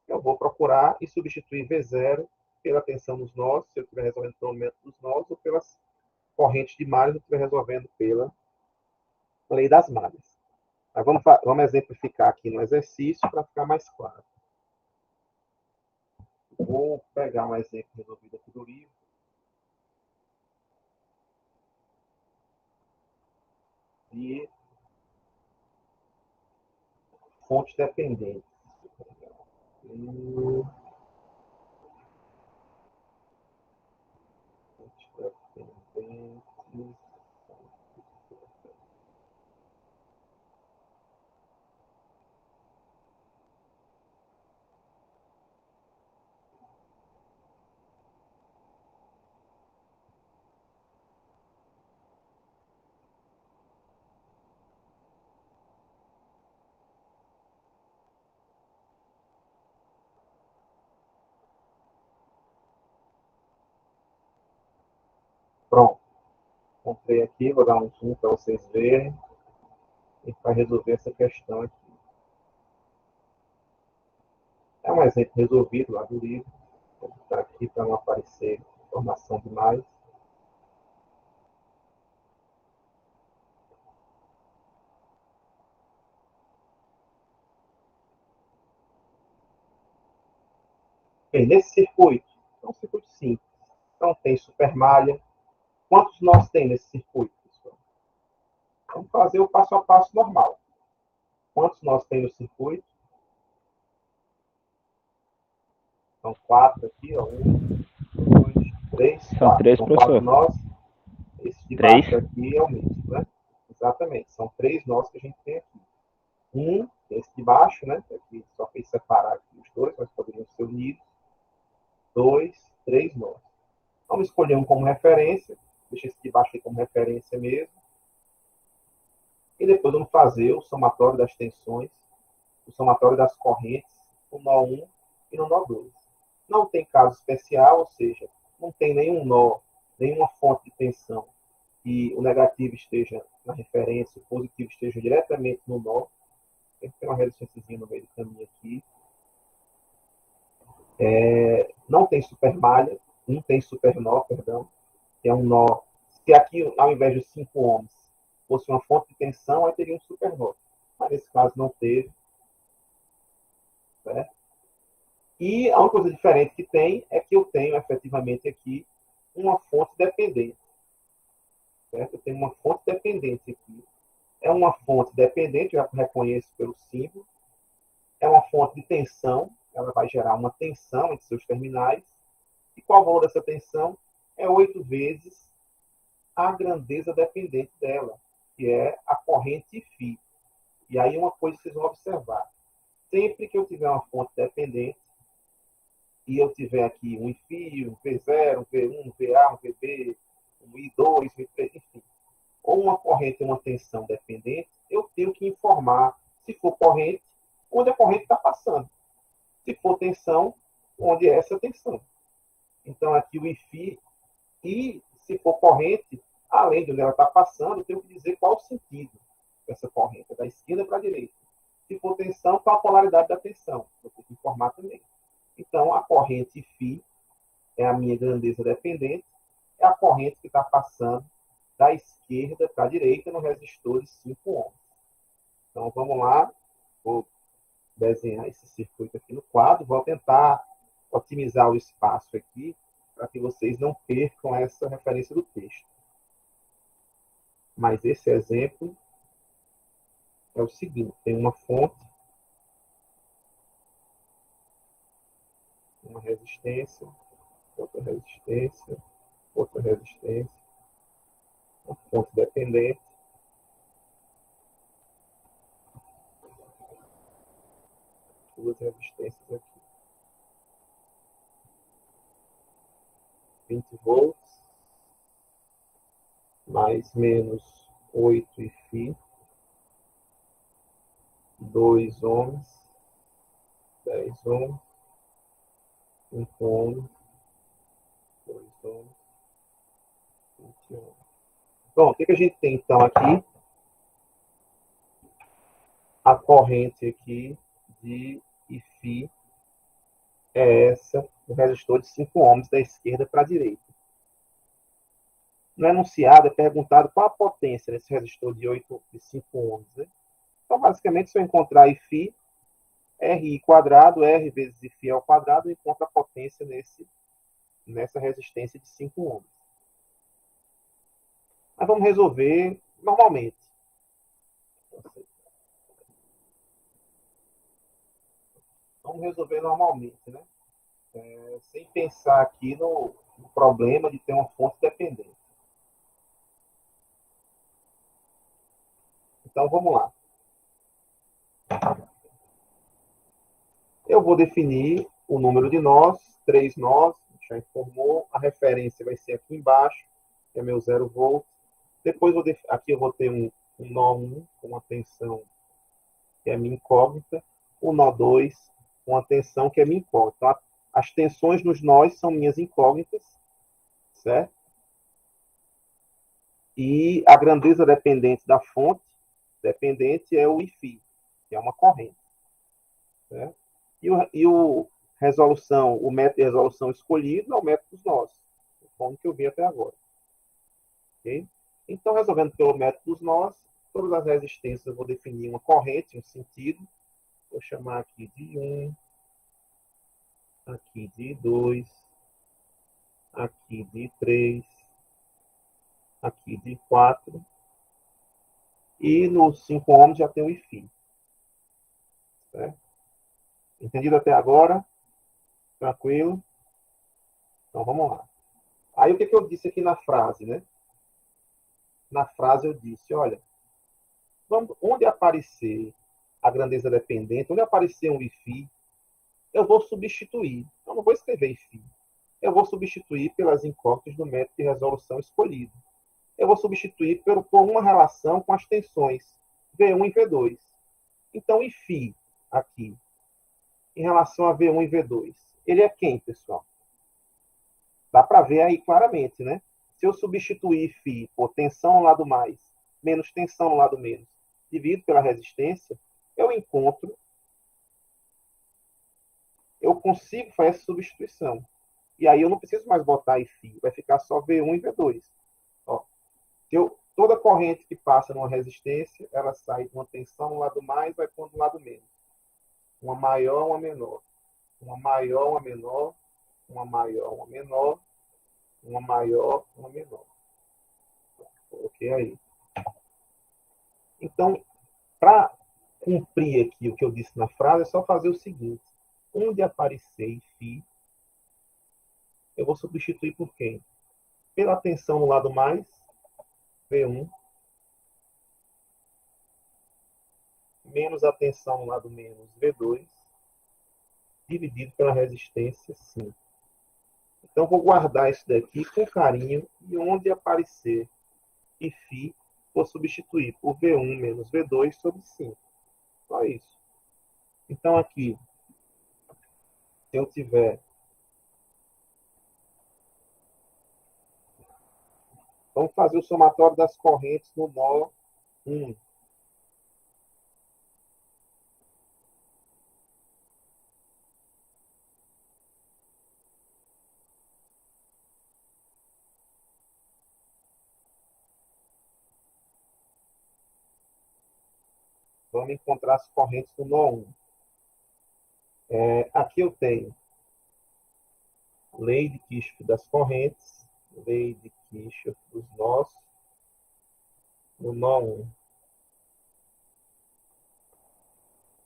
eu vou procurar e substituir V0 pela tensão nos nós, se eu estiver resolvendo pelo método dos nós, ou pelas correntes de malha, se eu estiver resolvendo pela lei das malhas. Mas vamos exemplificar aqui no exercício para ficar mais claro. Vou pegar um exemplo resolvido aqui do livro. De fontes dependentes. Fontes dependentes. Pronto. Comprei aqui, vou dar um zoom para vocês verem. A gente vai resolver essa questão aqui. É um exemplo resolvido lá do livro. Vou botar aqui para não aparecer informação demais. Bem, nesse circuito, é um circuito simples. Então tem supermalha. Quantos nós tem nesse circuito, pessoal? Vamos fazer o passo a passo normal. Quantos nós tem no circuito? São 4 aqui, ó. 1, 2, 3,
São
4.
3,
São 4
professor.
nós. Esse de
3.
baixo aqui é o mesmo, né? Exatamente. São 3 nós que a gente tem aqui. Esse de baixo, né? Aqui só fez separar aqui os dois, mas poderiam ser unidos. 2, 3 nós. Vamos escolher um como referência. Deixa esse de baixo aqui como referência mesmo. E depois vamos fazer o somatório das tensões, o somatório das correntes, no nó 1 e no nó 2. Não tem caso especial, ou seja, não tem nenhum nó, nenhuma fonte de tensão e o negativo esteja na referência, o positivo esteja diretamente no nó. Tem que ter uma resistência no meio do caminho aqui. Não tem supermalha, não tem supernó, perdão, que é um nó. Se aqui, ao invés de 5 ohms, fosse uma fonte de tensão, aí teria um supernó. Mas nesse caso não teve. Certo? E a única coisa diferente que tem é que eu tenho efetivamente aqui uma fonte dependente. Certo? Eu tenho uma fonte dependente aqui. É uma fonte dependente, eu já reconheço pelo símbolo. É uma fonte de tensão, ela vai gerar uma tensão entre seus terminais. E qual o valor dessa tensão? É 8 vezes a grandeza dependente dela, que é a corrente φ. E aí uma coisa que vocês vão observar. Sempre que eu tiver uma fonte dependente, e eu tiver aqui um φ, um V0, um V1, um VA, um VB, um I2, um I3, enfim, ou uma corrente e uma tensão dependente, eu tenho que informar, se for corrente, onde a corrente está passando. Se for tensão, onde é essa tensão. Então, aqui o Iφ, e se for corrente, além de onde ela está passando, eu tenho que dizer qual o sentido dessa corrente, da esquerda para a direita. Se for tensão, qual a polaridade da tensão. Eu tenho que informar também. Então, a corrente φ é a minha grandeza dependente, é a corrente que está passando da esquerda para a direita no resistor de 5 ohms. Então, vamos lá. Vou desenhar esse circuito aqui no quadro. Vou tentar otimizar o espaço aqui para que vocês não percam essa referência do texto. Mas esse exemplo é o seguinte. Tem uma fonte, uma resistência, outra resistência, outra resistência, uma fonte dependente, duas resistências aqui. 20 volts, mais menos 8 φ, 2 ohms, 10 ohms, 5 ohms, 2 ohms, 20 ohms. Bom, o que a gente tem então aqui? A corrente aqui de Iφ é essa, o resistor de 5 ohms da esquerda para a direita. No enunciado é perguntado qual a potência desse resistor de 5 ohms. Né? Então, basicamente, se eu encontrar Iφ, RI quadrado, R vezes Iφ ao quadrado, eu encontro a potência nessa resistência de 5 ohms. Mas vamos resolver normalmente. Vamos resolver normalmente, né? Sem pensar aqui no problema de ter uma fonte dependente. Então, vamos lá. Eu vou definir o número de nós, 3 nós, já informou. A referência vai ser aqui embaixo, que é meu 0 volts. Depois, aqui eu vou ter um nó 1, com uma tensão que é minha incógnita. O nó 2, com a tensão que é minha incógnita. Então, as tensões nos nós são minhas incógnitas, certo? E a grandeza dependente da fonte dependente é o Iφ, que é uma corrente. Certo? O método de resolução escolhido é o método dos nós, como que eu vi até agora. Okay? Então, resolvendo pelo método dos nós, todas as resistências eu vou definir uma corrente, um sentido. Vou chamar aqui de 1, aqui de 2, aqui de 3, aqui de 4. E nos 5 ohms já tem o Iφ. Certo? Entendido até agora? Tranquilo? Então vamos lá. Aí o que eu disse aqui na frase, né? Na frase eu disse, olha, onde aparecer a grandeza dependente, onde aparecer um Iφ, eu vou substituir. Eu não vou escrever Iφ. Eu vou substituir pelas incógnitas do método de resolução escolhido. Eu vou substituir por uma relação com as tensões V1 e V2. Então, Iφ aqui, em relação a V1 e V2, ele é quem, pessoal? Dá para ver aí claramente, né? Se eu substituir Φ por tensão no lado mais, menos tensão no lado menos, dividido pela resistência, eu consigo fazer essa substituição. E aí eu não preciso mais botar Φ, vai ficar só V1 e V2. Ó, toda corrente que passa numa resistência, ela sai de uma tensão no lado mais, vai para o lado menos. Uma maior, uma menor. Uma maior, uma menor. Uma maior, uma menor. Uma maior, uma menor. Coloquei aí. Então, para cumprir aqui o que eu disse na frase, é só fazer o seguinte. Onde aparecer Φ, eu vou substituir por quem? Pela tensão no lado mais, V1, menos a tensão no lado menos, V2, dividido pela resistência 5. Então, vou guardar isso daqui com carinho e onde aparecer Φ, vou substituir por V1 menos V2 sobre 5. Só isso. Então, aqui, se eu tiver... Vamos fazer o somatório das correntes no nó 1. Vamos encontrar as correntes do nó 1. Aqui eu tenho lei de Kirchhoff das correntes, lei de Kirchhoff dos nós, no nó 1.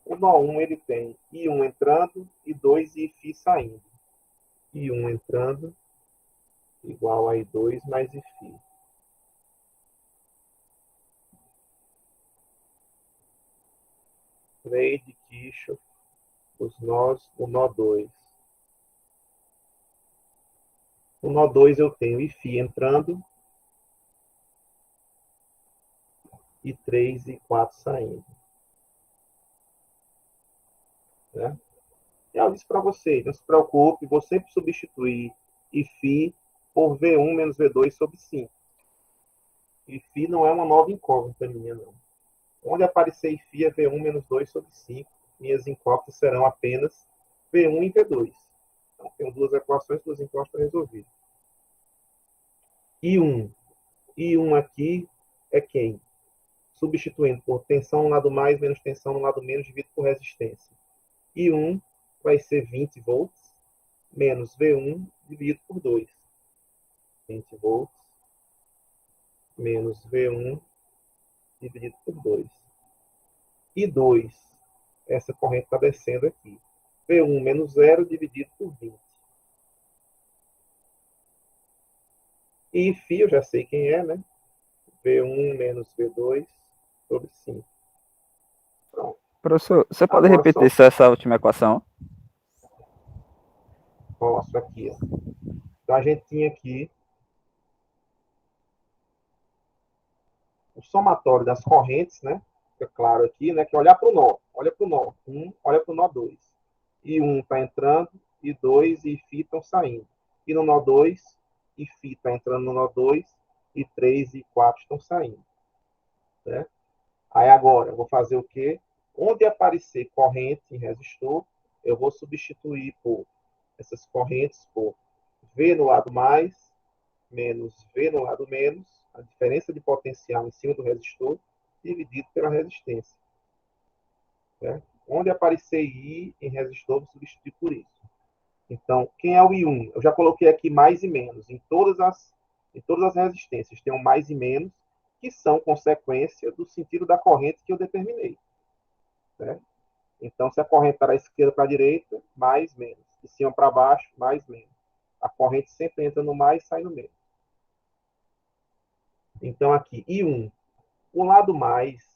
O nó 1 ele tem I1 entrando e 2 Φ saindo. I1 entrando igual a I2 mais Φ. Lei de Kirchhoff, os nós, o nó 2. No nó 2 eu tenho Φ entrando e 3 e 4 saindo. Né? Eu disse para vocês, não se preocupe, vou sempre substituir Φ por V1 menos V2 sobre 5. Φ não é uma nova incógnita minha, não. Onde aparecer Φ é V1 menos 2 sobre 5. Minhas incógnitas serão apenas V1 e V2. Então, tenho duas equações, duas incógnitas resolvidas. I1 aqui é quem? Substituindo por tensão no lado mais menos tensão no lado menos dividido por resistência. I1 vai ser 20 volts menos V1 dividido por 2. 20 volts menos V1 dividido por 2. E 2, essa corrente está descendo aqui. V1 menos 0 dividido por 20. E Φ eu já sei quem é, né? V1 menos V2 sobre 5. Pronto.
Professor, você pode
Agora
repetir só essa última equação?
Posso aqui. Ó. Então a gente tinha aqui o somatório das correntes, né? Fica claro aqui, né? Que olhar para o nó. Olha para o nó 1, olha para o nó 2. E 1 está entrando, e 2 e Φ estão saindo. E no nó 2, e Φ está entrando no nó 2, e 3 e 4 estão saindo. Certo? Aí agora, eu vou fazer o quê? Onde aparecer corrente em resistor, eu vou substituir por essas correntes por V no lado mais, menos V no lado menos, a diferença de potencial em cima do resistor, dividido pela resistência. Certo? Onde aparecer I em resistor, vou substituir por isso. Então, quem é o I1? Eu já coloquei aqui mais e menos. Em todas as resistências tem um mais e menos, que são consequência do sentido da corrente que eu determinei. Certo? Então, se a corrente está da esquerda para a direita, mais, menos. De cima para baixo, mais, menos. A corrente sempre entra no mais e sai no menos. Então, aqui, I1. O lado mais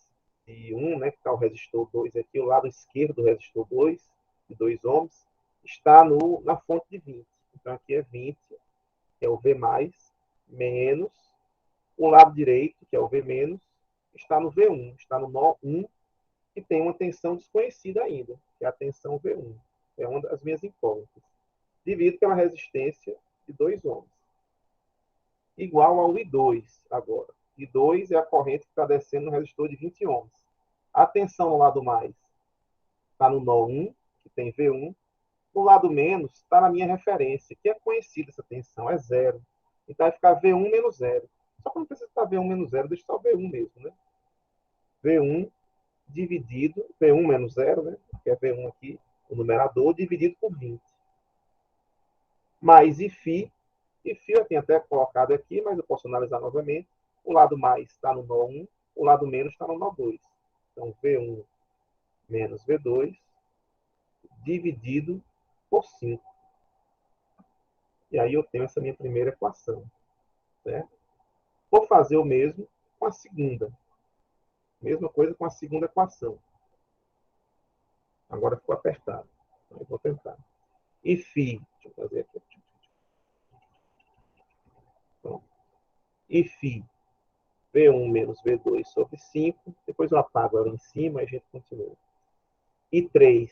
de 1, né, que está o resistor 2 aqui, o lado esquerdo do resistor 2, de 2 ohms, está na fonte de 20. Então, aqui é 20, que é o V+, menos o lado direito, que é o V-, está no V1, está no nó 1, que tem uma tensão desconhecida ainda, que é a tensão V1. É uma das minhas incógnitas. Dividido pela resistência de 2 ohms. Igual ao I2 agora. I2 é a corrente que está descendo no resistor de 20 ohms. A tensão no lado mais está no nó 1, que tem V1. No lado menos está na minha referência, que é conhecida essa tensão, é zero. Então vai ficar V1 menos zero. Só que não precisa estar V1 menos zero, deixa só V1 mesmo, né? V1 dividido, V1 menos zero, né? Que é V1 aqui, o numerador, dividido por 20. Mais Iφ. Iφ eu tenho até colocado aqui, mas eu posso analisar novamente. O lado mais está no nó 1, o lado menos está no nó 2. Então, V1 menos V2 dividido por 5. E aí eu tenho essa minha primeira equação. Certo? Vou fazer o mesmo com a segunda. Mesma coisa com a segunda equação. Agora ficou apertado. Então, eu vou tentar. If, deixa eu fazer aqui. Pronto. If V1 menos V2 sobre 5. Depois eu apago ela em cima e a gente continua. I3.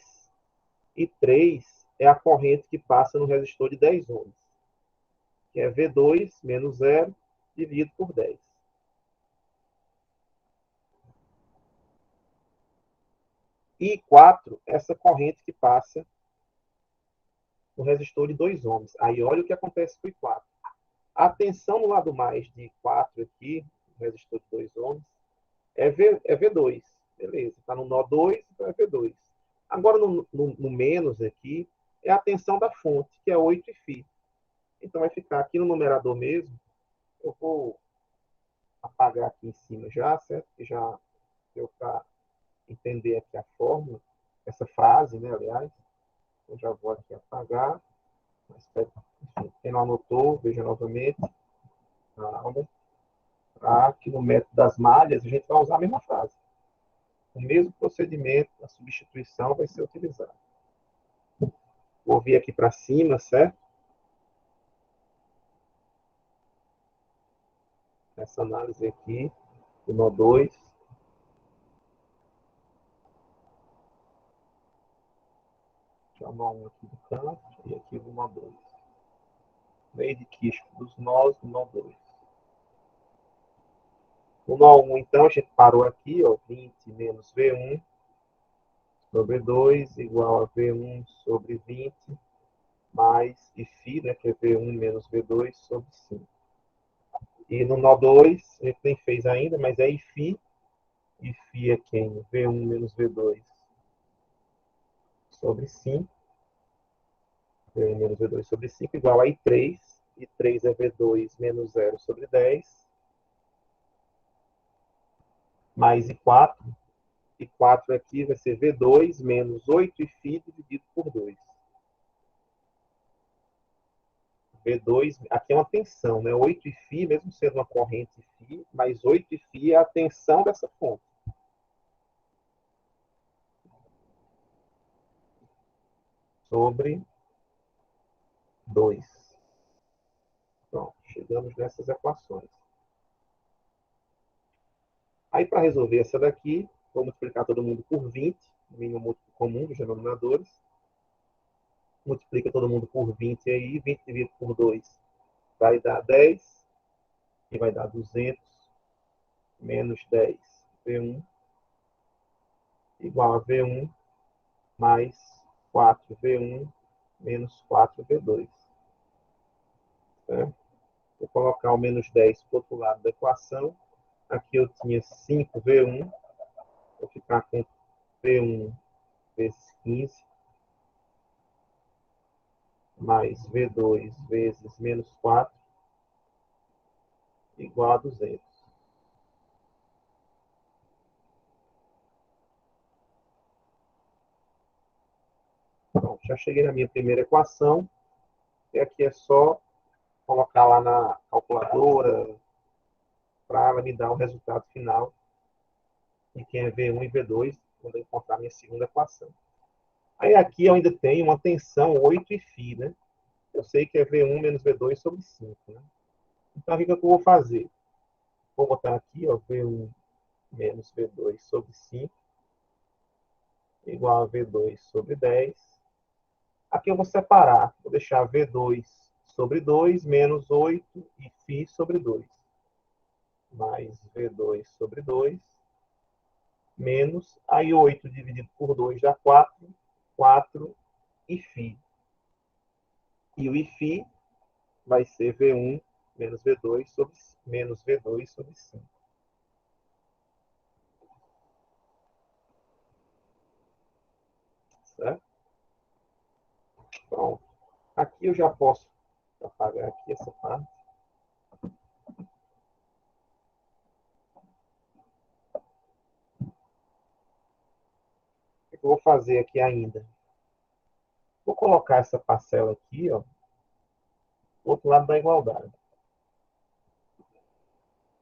I3 é a corrente que passa no resistor de 10 ohms. Que é V2 menos 0 dividido por 10. I4, essa corrente que passa no resistor de 2 ohms. Aí olha o que acontece com o I4. A tensão no lado mais de 4 aqui, no resistor de 2 ohms, é V2. Beleza, está no nó 2, então é V2. Agora, no menos aqui, é a tensão da fonte, que é 8Φ. Então, vai ficar aqui no numerador mesmo. Eu vou apagar aqui em cima já, certo? Que já deu para entender aqui a fórmula, essa frase, né, aliás. Eu já vou aqui apagar. Mas, enfim, quem não anotou, veja novamente a aula. Aqui no método das malhas, a gente vai usar a mesma frase. O mesmo procedimento, a substituição vai ser utilizado. Vou vir aqui para cima, certo? Essa análise aqui, do nó 2. Chamar um aqui do canto e aqui do nó 2. Meio de quisco dos nós do nó 2. O nó 1, então, a gente parou aqui, ó, 20 menos V1 sobre 2 igual a V1 sobre 20 mais Φ, né, que é V1 menos V2 sobre 5. E no nó 2, a gente nem fez ainda, mas é Φ. Φ é quem? V1 menos V2 sobre 5. V1 menos V2 sobre 5 igual a I3. I3 é V2 menos 0 sobre 10. Mais I4. I4 aqui vai ser V2 menos 8Φ dividido por 2. V2, aqui é uma tensão, né? 8Φ, mesmo sendo uma corrente Φ, mas 8Φ é a tensão dessa fonte. Sobre 2. Pronto, chegamos nessas equações. Aí, para resolver essa daqui, vou multiplicar todo mundo por 20, o mínimo múltiplo comum dos denominadores. Multiplica todo mundo por 20 aí, 20 dividido por 2 vai dar 10. que vai dar 200 menos 10 V1 igual a V1 mais 4V1 menos 4V2. Certo? Vou colocar o menos 10 para o outro lado da equação. Aqui eu tinha 5V1. Vou ficar com V1 vezes 15 mais V2 vezes menos 4 igual a 200. Pronto, já cheguei na minha primeira equação. E aqui é só colocar lá na calculadora para ela me dar o resultado final de quem é V1 e V2 quando eu encontrar a minha segunda equação. Aí aqui eu ainda tenho uma tensão 8 e φ, né? Eu sei que é V1 menos V2 sobre 5, né? Então, o que eu vou fazer? Vou botar aqui, ó, V1 menos V2 sobre 5 igual a V2 sobre 10. Aqui eu vou separar. Vou deixar V2 sobre 2 menos 8 e φ sobre 2. Mais V2 sobre 2 menos, aí 8 dividido por 2 dá 4, 4 e φ. E o φ vai ser V1 menos V2 sobre menos V2 sobre 5. Certo? Pronto. Aqui eu já posso apagar aqui essa parte. O que eu vou fazer aqui ainda? Vou colocar essa parcela aqui, ó, do outro lado da igualdade.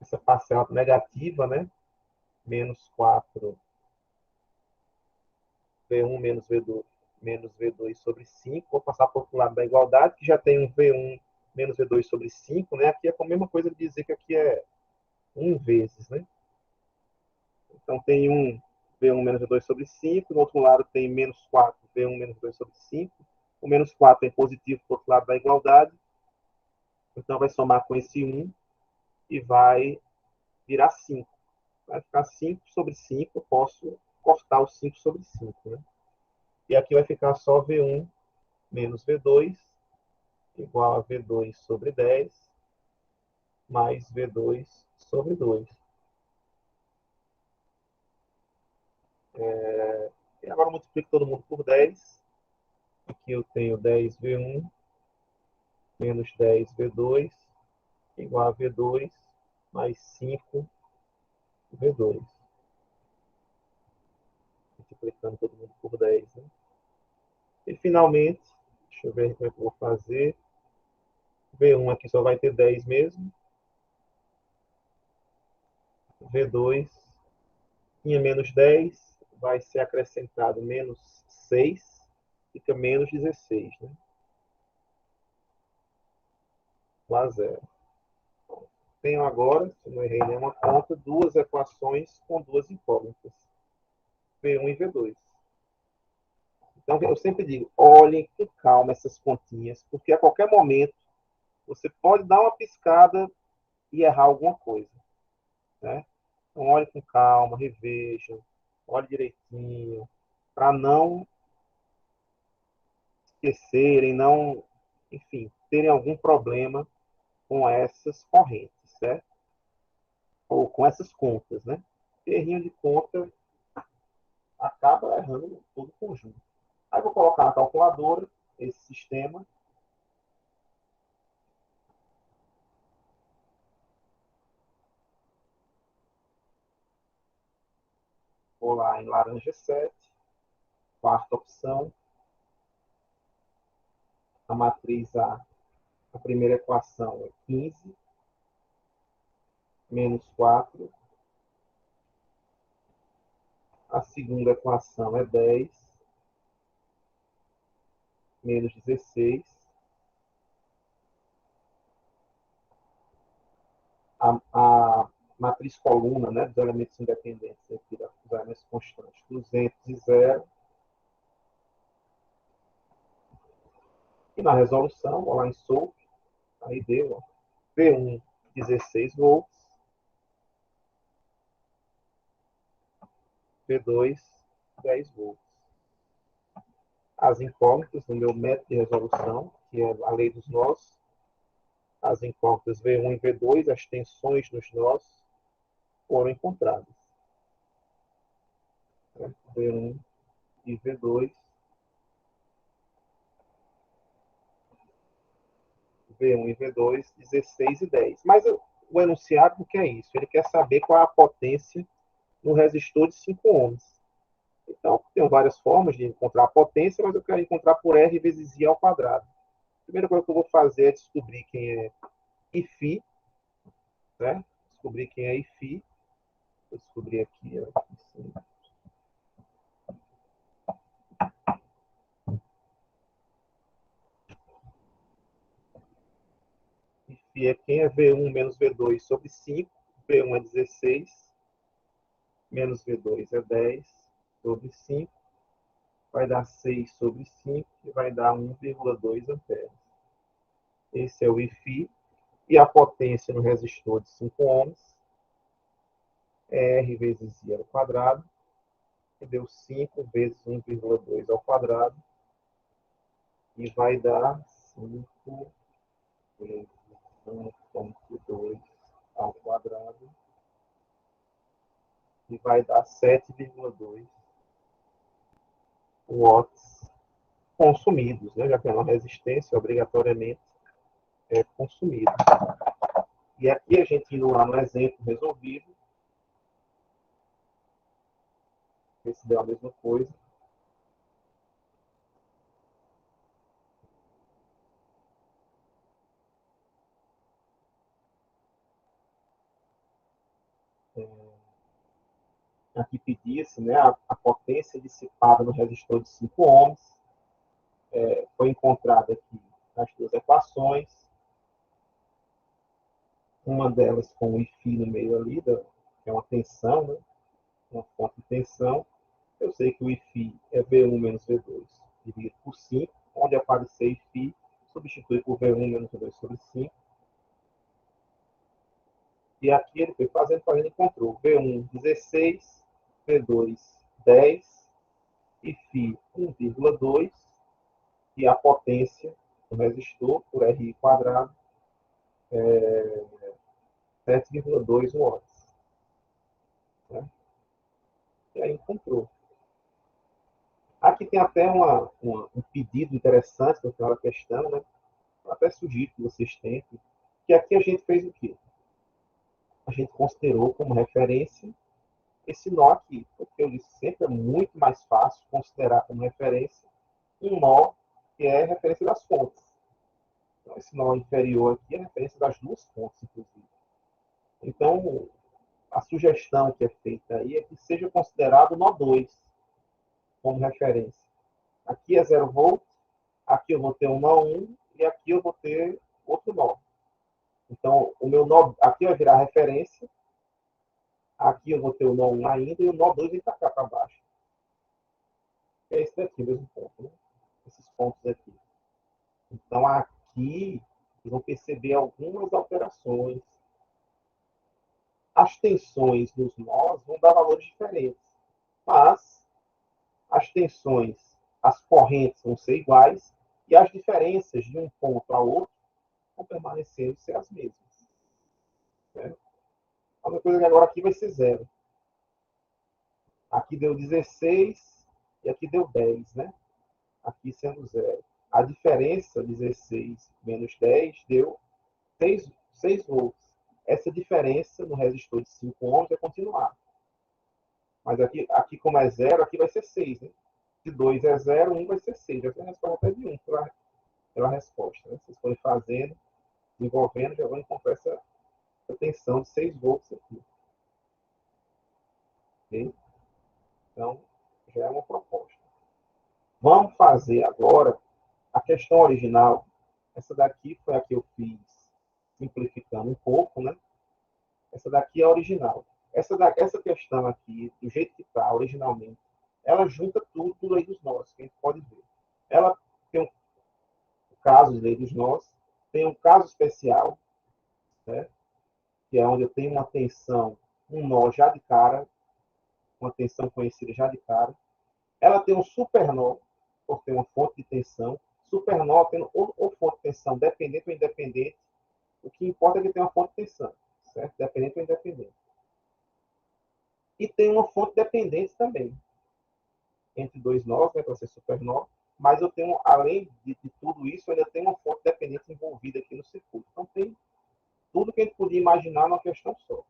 Essa parcela negativa, né? Menos 4 V1 menos V2 sobre 5. Vou passar para o outro lado da igualdade, que já tem um V1 menos V2 sobre 5, né? Aqui é a mesma coisa de dizer que aqui é 1 vezes, né? Então tem um V1 menos V2 sobre 5, do outro lado tem menos 4 V1 menos V2 sobre 5. O menos 4 é positivo para o outro lado da igualdade. Então vai somar com esse 1 e vai virar 5. Vai ficar 5 sobre 5, eu posso cortar o 5 sobre 5, né? E aqui vai ficar só V1 menos V2 igual a V2 sobre 10 mais V2 sobre 2. E agora eu multiplico todo mundo por 10. Aqui eu tenho 10V1 menos 10V2 igual a V2 mais 5V2. Multiplicando todo mundo por 10. Né? E finalmente, deixa eu ver como é que eu vou fazer. V1 aqui só vai ter 10 mesmo. V2 tinha menos 10, vai ser acrescentado menos 6, fica menos 16. Né? Lá zero. Tenho agora, se não errei nenhuma conta, duas equações com duas incógnitas. V1 e V2. Então, eu sempre digo, olhem com calma essas continhas, porque a qualquer momento você pode dar uma piscada e errar alguma coisa. Né? Então, olhe com calma, revejam, olhe direitinho, para não esquecerem, não, enfim, terem algum problema com essas correntes, certo? Ou com essas contas, né? Errinho de conta acaba errando todo o conjunto. Aí vou colocar na calculadora esse sistema. Vou lá em laranja 7, quarta opção. A matriz a primeira equação é 15 menos 4. A segunda equação é 10 menos 16. A matriz coluna, né, dos elementos independentes, aqui dos elementos constantes, 200 e 0. E na resolução, vou lá em solve, aí deu ó, V1 16 volts. V2, 10 volts. As incógnitas no meu método de resolução, que é a lei dos nós, as incógnitas V1 e V2, as tensões nos nós, foram encontradas. V1 e V2. V1 e V2, 16 e 10. Mas o enunciado, o que é isso? Ele quer saber qual é a potência no resistor de 5 ohms. Então, tem várias formas de encontrar a potência, mas eu quero encontrar por R vezes I ao quadrado. A primeira coisa que eu vou fazer é descobrir quem é Iφ, né? Descobrir quem é Iφ. Vou descobrir aqui. Assim. Iφ é quem é V1 menos V2 sobre 5. V1 é 16, menos V2 é 10 sobre 5. Vai dar 6 sobre 5, que vai dar 1,2 amperes. Esse é o Iφ. E a potência no resistor de 5 ohms é R vezes I ao quadrado, que deu 5 vezes 1,2 ao quadrado, e vai dar 5 vezes 1,2 ao quadrado, e vai dar 7,2 watts consumidos, né? Já que é uma resistência, obrigatoriamente é consumido. E aqui a gente indo lá no exemplo resolvido, ver se deu a mesma coisa. Aqui pedia-se, né, a potência dissipada no resistor de 5 ohms. Foi encontrada aqui nas duas equações. Uma delas com o Iφ no meio ali, que é uma tensão, né, uma fonte de tensão. Eu sei que o Iφ é V1 menos V2 dividido por 5, onde aparecer Iφ, substitui por V1 menos V2 sobre 5. E aqui ele foi fazendo, encontrou V1 16, V2 10, Iφ 1,2 e a potência do resistor por RI quadrado é 7,2 watts. Né? E aí encontrou. Aqui tem até um pedido interessante no final da questão, né? Eu até sugiro que vocês tentem, que aqui a gente fez o quê? A gente considerou como referência esse nó aqui, porque eu disse sempre é muito mais fácil considerar como referência um nó que é referência das fontes. Então, esse nó inferior aqui é referência das duas fontes, inclusive. Então, a sugestão que é feita aí é que seja considerado o nó 2 como referência. Aqui é 0 volt, aqui eu vou ter um nó 1 e aqui eu vou ter outro nó. Então, o meu nó aqui vai virar referência, aqui eu vou ter o nó 1 ainda e o nó 2 vai para cá para baixo. É esse daqui, o mesmo ponto, né? Esses pontos aqui. Então, aqui, vocês vão perceber algumas alterações. As tensões dos nós vão dar valores diferentes, mas as tensões, as correntes vão ser iguais e as diferenças de um ponto a outro vão permanecendo ser as mesmas. Né? A única coisa que agora aqui vai ser 0. Aqui deu 16 e aqui deu 10, né? Aqui sendo 0. A diferença, 16 menos 10, deu 6 volts. Essa diferença no resistor de 5 ohms vai continuar. Mas aqui como é 0, aqui vai ser 6, né? Se 2 é 0, 1 vai ser 6. Já tem a resposta até de 1 pela resposta. Né? Vocês forem fazendo, desenvolvendo, já vão encontrar essa tensão de 6 volts aqui. Okay? Então, já é uma proposta. Vamos fazer agora a questão original. Essa daqui foi a que eu fiz simplificando um pouco, né? Essa daqui é a original. Essa questão aqui, do jeito que está originalmente, ela junta tudo aí dos nós, que a gente pode ver. Ela tem um caso de lei dos nós, tem um caso especial, né? que é onde eu tenho uma tensão, um nó já de cara, uma tensão conhecida já de cara. Ela tem um supernó, por ter uma fonte de tensão. Supernó tendo ou fonte de tensão dependente ou independente. O que importa é que tem uma fonte de tensão, certo? Dependente ou independente. E tem uma fonte dependente também, entre dois nós, né, para ser supernó, mas eu tenho, além de tudo isso, eu ainda tenho uma fonte dependente envolvida aqui no circuito. Então tem tudo que a gente podia imaginar numa questão só.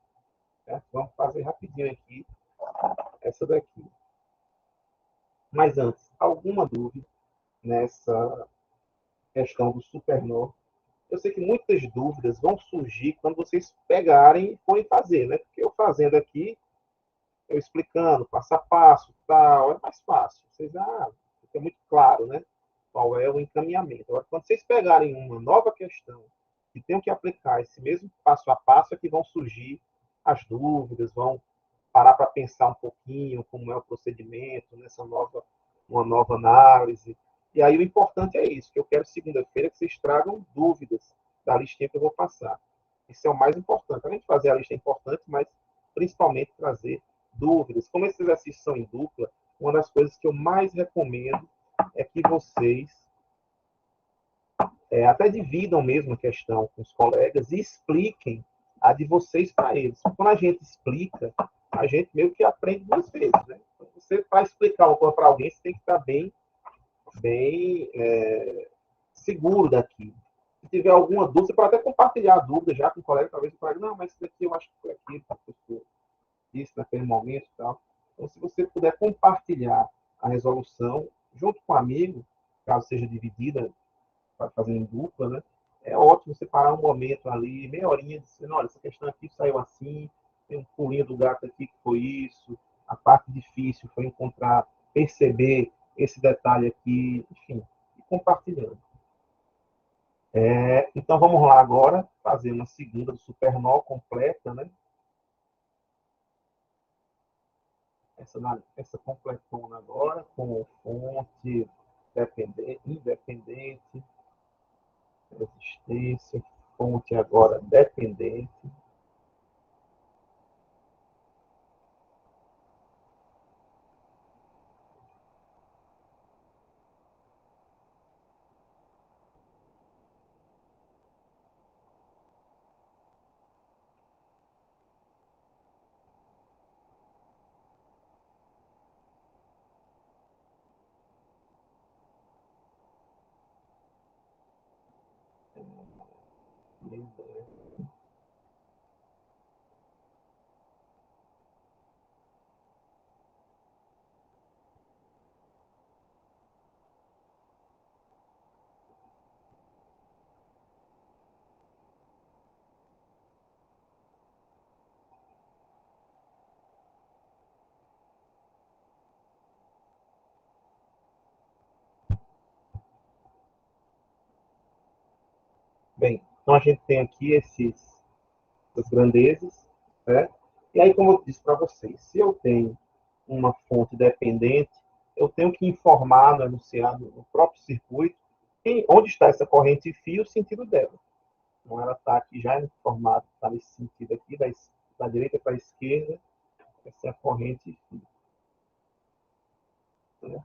Certo? Vamos fazer rapidinho aqui essa daqui. Mas antes, alguma dúvida nessa questão do supernó? Eu sei que muitas dúvidas vão surgir quando vocês pegarem e forem fazer, né? Porque eu fazendo aqui, eu explicando passo a passo, tal, é mais fácil. Vocês, fica muito claro, né? Qual é o encaminhamento. Agora, quando vocês pegarem uma nova questão e tenham que aplicar esse mesmo passo a passo, é que vão surgir as dúvidas, vão parar para pensar um pouquinho como é o procedimento nessa uma nova análise. E aí o importante é isso, que eu quero segunda-feira que vocês tragam dúvidas da listinha que eu vou passar. Isso é o mais importante. Além de fazer a lista é importante, mas principalmente trazer dúvidas. Como esses exercícios são em dupla, uma das coisas que eu mais recomendo é que vocês até dividam mesmo a questão com os colegas e expliquem a de vocês para eles. Quando a gente explica, a gente meio que aprende duas vezes. Né? Você, para explicar uma coisa para alguém, você tem que estar bem seguro daquilo. Se tiver alguma dúvida, você pode até compartilhar a dúvida já com o colega, talvez o colega, não, mas isso daqui eu acho que foi aquilo que o professor disse naquele momento e tal. Então, se você puder compartilhar a resolução junto com o amigo, caso seja dividida, fazendo em dupla, né? É ótimo separar um momento ali, meia horinha, dizendo, olha, essa questão aqui saiu assim, tem um pulinho do gato aqui que foi isso, a parte difícil foi encontrar, perceber esse detalhe aqui, enfim, e compartilhando. Então vamos lá agora, fazer uma segunda do supernó completa, né? Essa completona agora, com fonte independente, resistência, fonte agora dependente. Bem, então a gente tem aqui essas grandezas, né? E aí, como eu disse para vocês, se eu tenho uma fonte dependente, eu tenho que informar no enunciado, no próprio circuito, onde está essa corrente φ e o sentido dela. Então, ela está aqui já informada, está nesse sentido aqui, da direita para a esquerda, essa é a corrente φ. Né?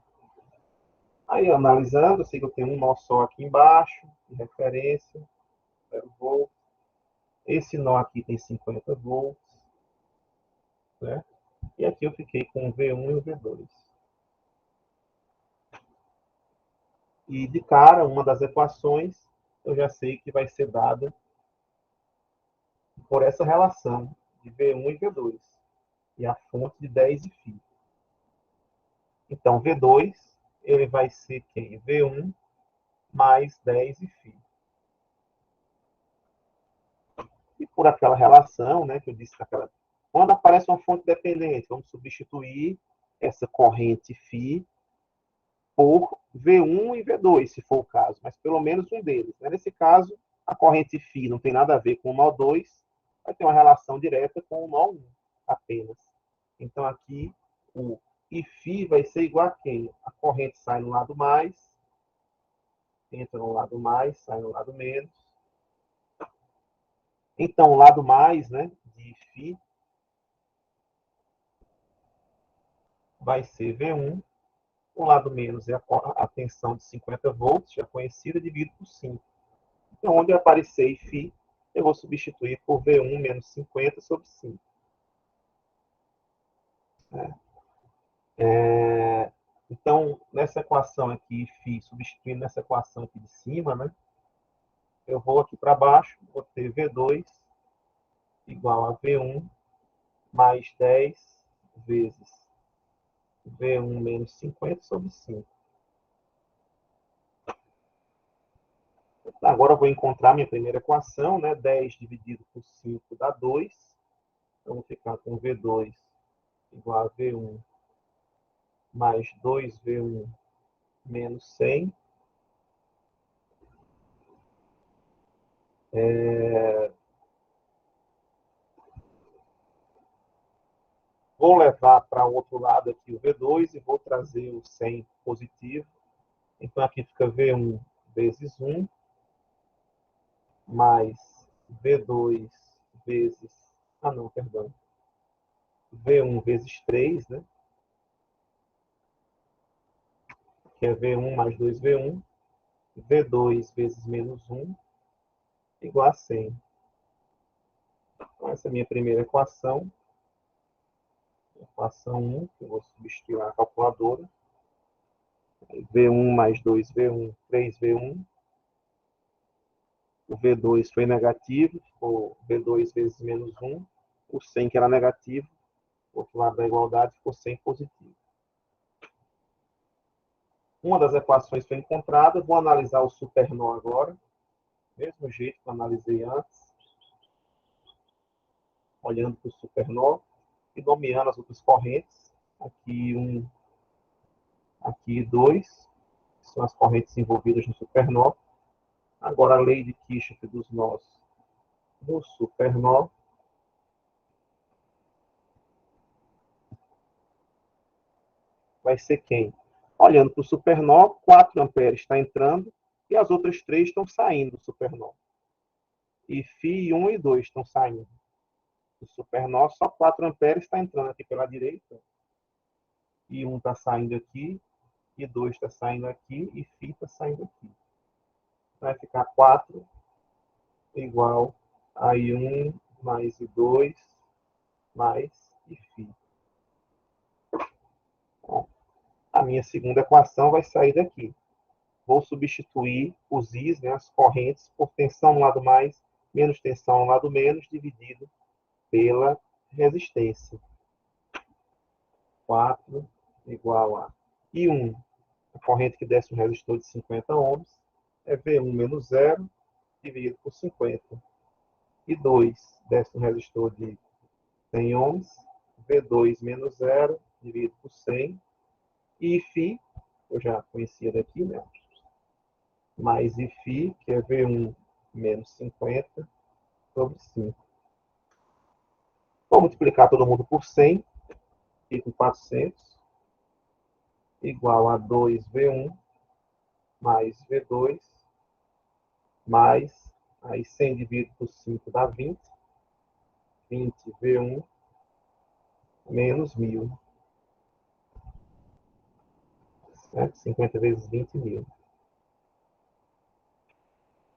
Aí, analisando, eu sei que eu tenho um nó só aqui embaixo, de referência, 0 volts. Esse nó aqui tem 50 volts. Né? E aqui eu fiquei com o V1 e o V2. E de cara, uma das equações, eu já sei que vai ser dada por essa relação de V1 e V2. E a fonte de 10 e φ. Então, V2, ele vai ser quem? V1 mais 10 e φ. E por aquela relação, né, que eu disse naquela... Quando aparece uma fonte dependente, vamos substituir essa corrente φ por V1 e V2, se for o caso, mas pelo menos um deles. Nesse caso, a corrente φ não tem nada a ver com o nó 2, vai ter uma relação direta com o nó 1 apenas. Então, aqui, o Φ vai ser igual a quem? A corrente sai no lado mais, entra no lado mais, sai no lado menos. Então, o lado mais, né, de φ vai ser V1. O lado menos é a tensão de 50 volts, já conhecida, dividido por 5. Então, onde aparecer φ, eu vou substituir por V1 menos 50 sobre 5. Então, nessa equação aqui, φ, substituindo nessa equação aqui de cima, né, eu vou aqui para baixo, vou ter V2 igual a V1 mais 10 vezes V1 menos 50 sobre 5. Agora eu vou encontrar minha primeira equação, né? 10 dividido por 5 dá 2. Então, vou ficar com V2 igual a V1 mais 2V1 menos 100. Vou levar para o outro lado aqui o V2 e vou trazer o 100 positivo. Então, aqui fica V1 vezes 1 mais V2 vezes... Ah, não, perdão. V1 vezes 3, né? Que é V1 mais 2V1. V2 vezes menos 1 igual a 100. Então, essa é a minha primeira equação. Equação 1, que eu vou substituir na calculadora. V1 mais 2V1, 3V1. O V2 foi negativo, ficou V2 vezes menos 1. O 100, que era negativo, do outro lado da igualdade, ficou 100 positivo. Uma das equações foi encontrada. Vou analisar o supernó agora. Mesmo jeito que eu analisei antes. Olhando para o supernó e nomeando as outras correntes. Aqui 1, aqui 2. São as correntes envolvidas no supernó. Agora, a lei de Kirchhoff dos nós no supernó vai ser quem? Olhando para o supernó, 4 amperes está entrando e as outras 3 estão saindo do supernó. E φ1 e 2 estão saindo do supernó, só 4 amperes está entrando aqui pela direita. E 1 está saindo aqui, e 2 está saindo aqui, e φ está saindo aqui. Vai ficar 4 igual a I1 mais I2 mais Φ. Bom, a minha segunda equação vai sair daqui. Vou substituir os Is, né, as correntes, por tensão no lado mais, menos tensão no lado menos, dividido pela resistência. 4 igual a I1, a corrente que desce um resistor de 50 ohms, é V1 menos 0, dividido por 50. I2 desce um resistor de 100 ohms, V2 menos 0, dividido por 100. E Φ, eu já conhecia daqui, né? Mais Φ, que é V1 menos 50 sobre 5. Vou multiplicar todo mundo por 100, fica com 400, igual a 2V1 mais V2, mais, aí 100 dividido por 5 dá 20, 20V1 menos 1000. Certo? 50 vezes 20, 1000.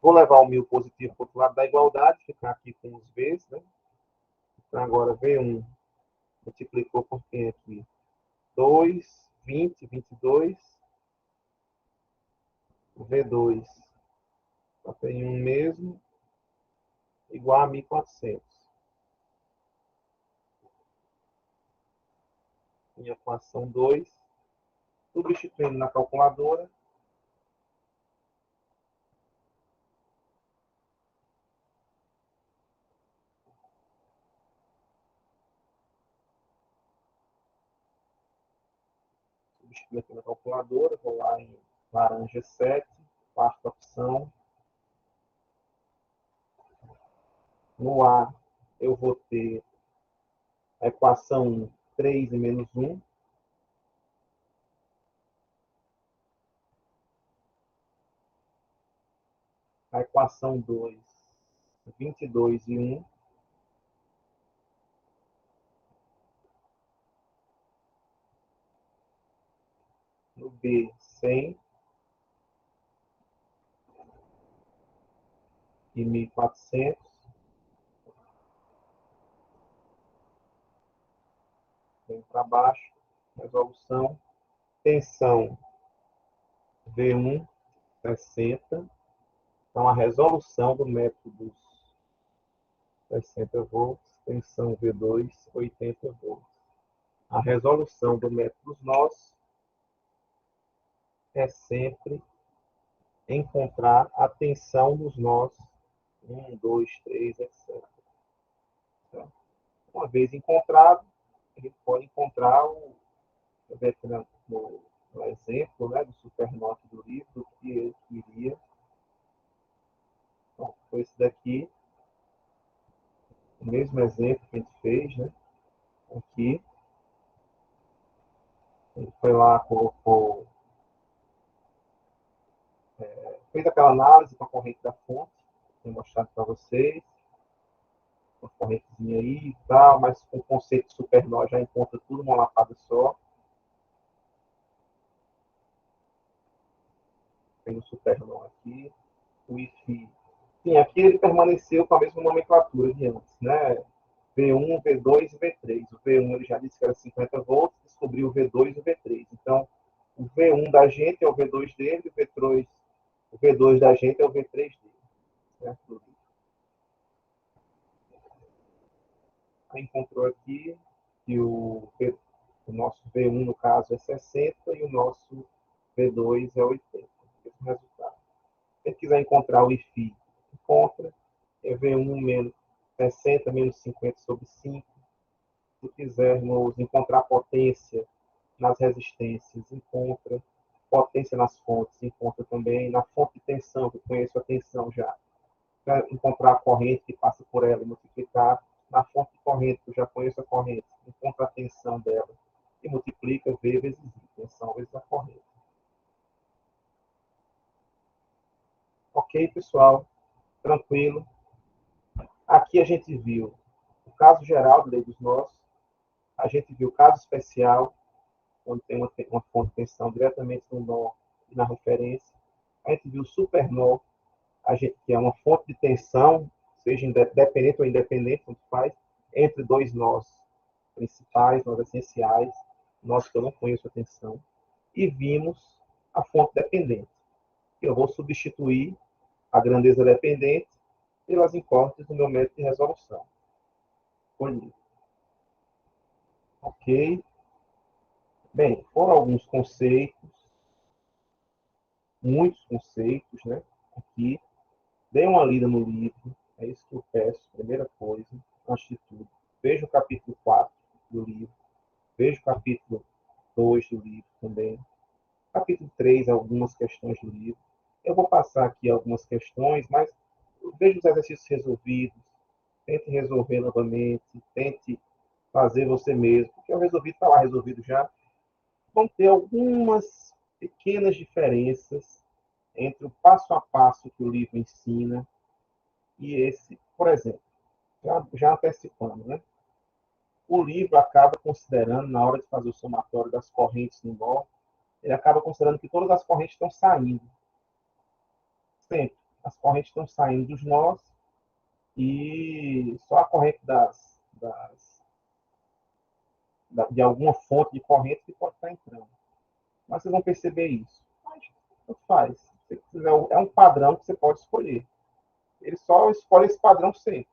Vou levar o 1000 positivo para o outro lado da igualdade, ficar aqui com os V's, né? Então, agora V1 multiplicou por quem aqui? 2, 20, 22. V2 só tem um mesmo, igual a 1400. Minha equação 2. Substituindo na calculadora, substituindo aqui na calculadora, vou lá em laranja 7, quarta opção. No A, eu vou ter a equação 3 e menos 1. A equação 2 22 e 1. No B, 100 e 1.400. Vem para baixo, resolução. Tensão V1, 60. Então, a resolução do método dos 60 volts, tensão V2, 80 volts. A resolução do método dos nós é sempre encontrar a tensão dos nós, 1, 2, 3, etc. Então, uma vez encontrado, ele pode encontrar no exemplo, né, do supernote do livro, que ele queria. Bom, foi esse daqui, o mesmo exemplo que a gente fez, né? Aqui. Ele foi lá, colocou, fez aquela análise com a corrente da fonte, vou mostrar para vocês, uma correntezinha aí e tal, mas com o conceito de supernó já encontra tudo numa lapada só. Tem o supernó aqui, o Wi-Fi. Sim, aqui ele permaneceu com a mesma nomenclatura de antes, né? V1, V2 e V3. O V1 ele já disse que era 50 volts, descobriu o V2 e o V3. Então, o V1 da gente é o V2 dele, o V2 da gente é o V3 dele. Certo? Aí encontrou aqui que o nosso V1, no caso, é 60 e o nosso V2 é 80. Esse é o resultado. Se quiser encontrar o Wi-Fi, encontra. É V1 menos 60 menos 50 sobre 5. Se quisermos encontrar potência nas resistências, encontra. Potência nas fontes, encontra também. Na fonte de tensão, que eu conheço a tensão já. Para encontrar a corrente que passa por ela e multiplicar. Na fonte de corrente, que eu já conheço a corrente, encontra a tensão dela e multiplica V vezes I, tensão vezes a corrente. Ok, pessoal? Tranquilo. Aqui a gente viu o caso geral da lei dos nós, a gente viu o caso especial, onde tem uma fonte de tensão diretamente no nó e na referência. A gente viu o supernó, que é uma fonte de tensão, seja dependente ou independente, tanto faz, entre dois nós principais, nós essenciais, nós que eu não conheço a tensão. E vimos a fonte dependente. Eu vou substituir a grandeza dependente pelas incógnitas do meu método de resolução. Escolhi. Ok. Bem, foram alguns conceitos, muitos conceitos, né? Aqui. Dê uma lida no livro, é isso que eu peço, primeira coisa, antes de tudo. Veja o capítulo 4 do livro, veja o capítulo 2 do livro também. Capítulo 3, algumas questões do livro. Eu vou passar aqui algumas questões, mas veja os exercícios resolvidos, tente resolver novamente, tente fazer você mesmo, porque o resolvido está lá resolvido já. Vão ter algumas pequenas diferenças entre o passo a passo que o livro ensina e esse, por exemplo, já antecipando, né? O livro acaba considerando, na hora de fazer o somatório das correntes no nó, ele acaba considerando que todas as correntes estão saindo. Sempre. As correntes estão saindo dos nós e só a corrente de alguma fonte de corrente que pode estar entrando. Mas vocês vão perceber isso. Mas tanto faz. Se quiser, é um padrão que você pode escolher. Ele só escolhe esse padrão sempre.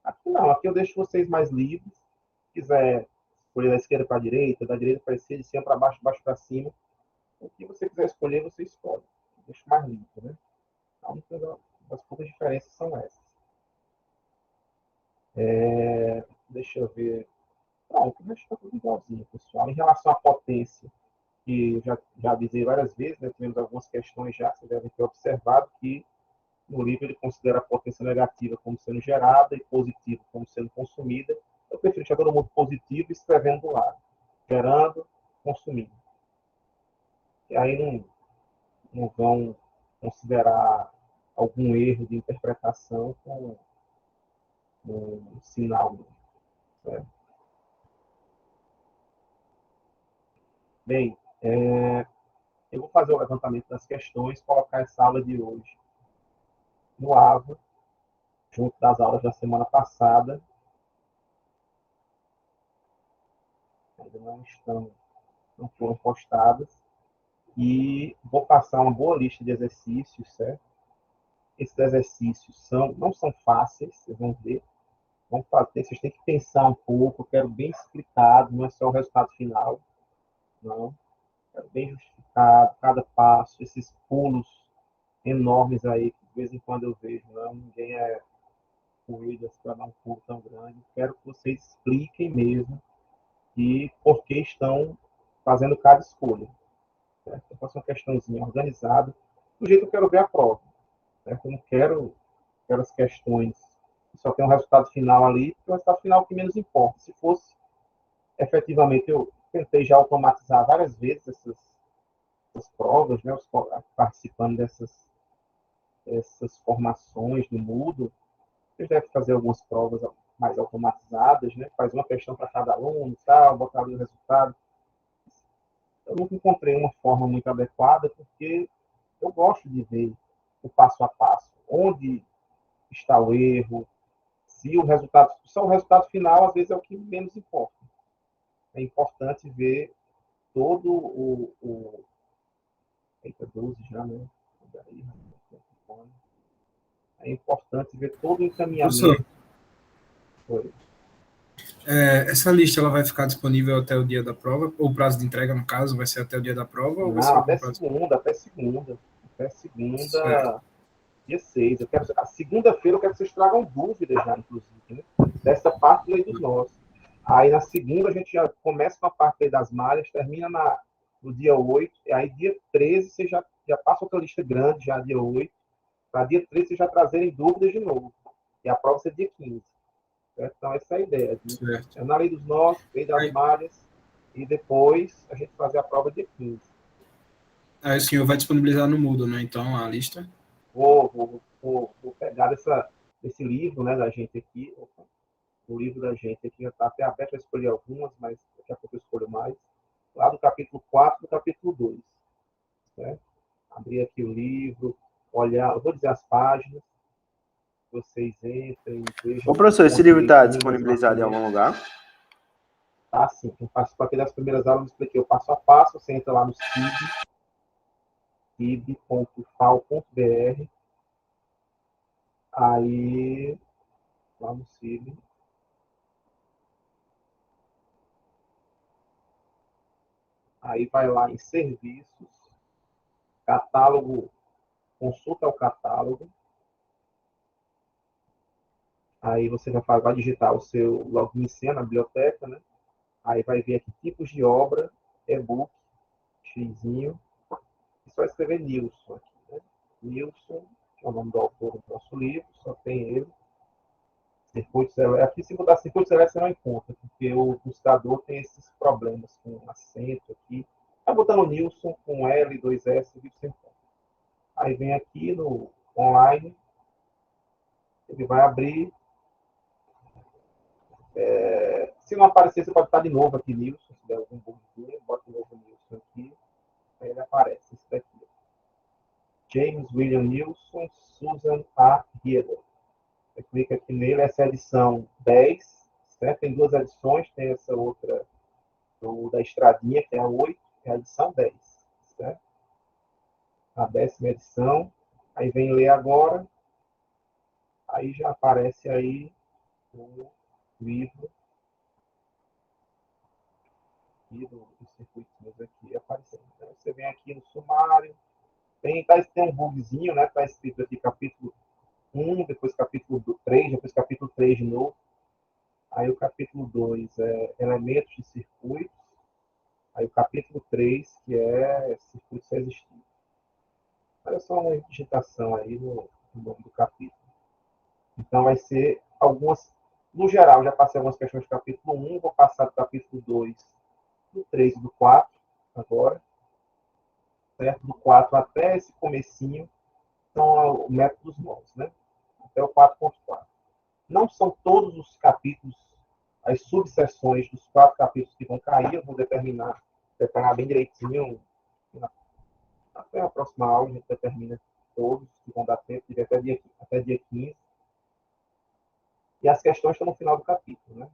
Aqui não, aqui eu deixo vocês mais livres. Se quiser escolher da esquerda para a direita, da direita para a esquerda, de cima para baixo, de baixo para cima. O que você quiser escolher, você escolhe. Eu deixo mais livre, né? A única das poucas diferenças são essas. Deixa eu ver. Pronto, deixa eu tudo igualzinho, pessoal. Em relação à potência, que eu já avisei várias vezes, né? Tivemos algumas questões já, vocês devem ter observado que no livro ele considera a potência negativa como sendo gerada e positiva como sendo consumida. Eu prefiro deixar todo mundo positivo e escrevendo do lado. Gerando, consumindo. E aí não vão considerar algum erro de interpretação com um sinal. Certo? Bem, eu vou fazer o levantamento das questões, colocar essa aula de hoje no AVA, junto das aulas da semana passada. Ainda não foram postadas. E vou passar uma boa lista de exercícios, certo? Esses exercícios não são fáceis, vocês vão ver. Vamos fazer, vocês têm que pensar um pouco, eu quero bem explicado, não é só o resultado final, não. Quero bem justificado, cada passo, esses pulos enormes aí, que de vez em quando eu vejo, não, ninguém é corridas para dar um pulo tão grande. Quero que vocês expliquem mesmo e por que estão fazendo cada escolha. Certo? Eu faço uma questãozinha organizada, do jeito que eu quero ver a prova. Certo? Eu não quero aquelas questões que só tem um resultado final ali, porque o resultado final é o que menos importa. Se fosse, efetivamente, eu tentei já automatizar várias vezes essas provas, né, participando dessas formações do Moodle. Vocês devem fazer algumas provas mais automatizadas, né? Faz uma questão para cada aluno, tal, botar ali o resultado. Eu nunca encontrei uma forma muito adequada, porque eu gosto de ver o passo a passo, onde está o erro, se o resultado, só o resultado final, às vezes, é o que menos importa. É importante ver todo eita, 12 já, né? É importante ver todo o
Professor,
encaminhamento. Foi.
essa lista ela vai ficar disponível até o dia da prova? Ou o prazo de entrega, no caso, vai ser até o dia da prova ou vai ser
Não,
algum prazo?
até
Certo.
segunda, dia 6. A segunda-feira eu quero que vocês tragam dúvidas já, inclusive, né? Dessa parte da lei dos nós. Aí na segunda a gente já começa com a parte das malhas, termina no dia 8, e aí dia 13 você já passa outra lista grande, já dia 8, para dia 13 vocês já trazerem dúvidas de novo. E a prova ser dia 15. Certo? Então essa é a ideia.
Certo.
É na lei dos nós, lei das
Aí,
malhas, e depois a gente fazer a prova dia 15.
aí o senhor vai disponibilizar no Moodle, né? Então, a lista.
Vou pegar esse livro, né, da gente aqui. O livro da gente aqui já está até aberto, eu escolhi algumas, mas daqui a pouco eu escolho mais. Lá do capítulo 4 do capítulo 2. Certo? Abrir aqui o livro, olhar, eu vou dizer as páginas, vocês entrem,
Ô,
vejam,
professor, esse
pontos
livro está
direitinho nos
disponibilizado em
mapeamentos.
algum lugar?
Tá, sim. Quem participou aqui das primeiras aulas, eu expliquei o passo a passo, você entra lá no cib.fal.br, aí, lá no CIB, aí vai lá em serviços, catálogo, consulta ao catálogo, aí você vai digitar o seu login e senha na biblioteca, né? Aí vai ver aqui tipos de obra, e-book, xizinho, e só escrever Nilson aqui, né? Nilson, que é o nome do autor do nosso livro, só tem ele. Circuitos elétricos. Aqui, se botar circuitos elétricos, você não encontra, porque o buscador tem esses problemas com acento aqui. Está botando Nilson com L, 2S, e você encontra. Aí vem aqui no online, ele vai abrir. Se não aparecer, você pode estar de novo aqui, Nilson. Se der algum bugzinho, bota de novo Nilson aqui. Aí ele aparece. Esse daqui. James William Nilson, Susan A. Rieder. Você clica aqui nele, essa é a edição 10, certo? Tem duas edições, tem essa outra da Estradinha, que é a 8, é a edição 10, certo? A 10ª edição. Aí vem ler agora, aí já aparece aí o livro aqui do circuitinhos aqui aparecendo. Então, você vem aqui no sumário, tem um bugzinho, né? Está escrito aqui capítulo 1, depois capítulo 3, depois capítulo 3 de novo. Aí o capítulo 2 é elementos de circuitos. Aí o capítulo 3, que é circuitos resistivos. Olha só uma digitação aí no nome do capítulo. Então vai ser algumas, no geral, já passei algumas questões do capítulo 1, vou passar do capítulo 2, do 3 e do 4 agora. Certo? Do 4 até esse comecinho são o método dos nós, né? Até o 4.4. não são todos os capítulos, as subseções dos 4 capítulos que vão cair, eu vou preparar bem direitinho, até a próxima aula a gente determina todos, que vão dar tempo, até dia 15. E as questões estão no final do capítulo, né?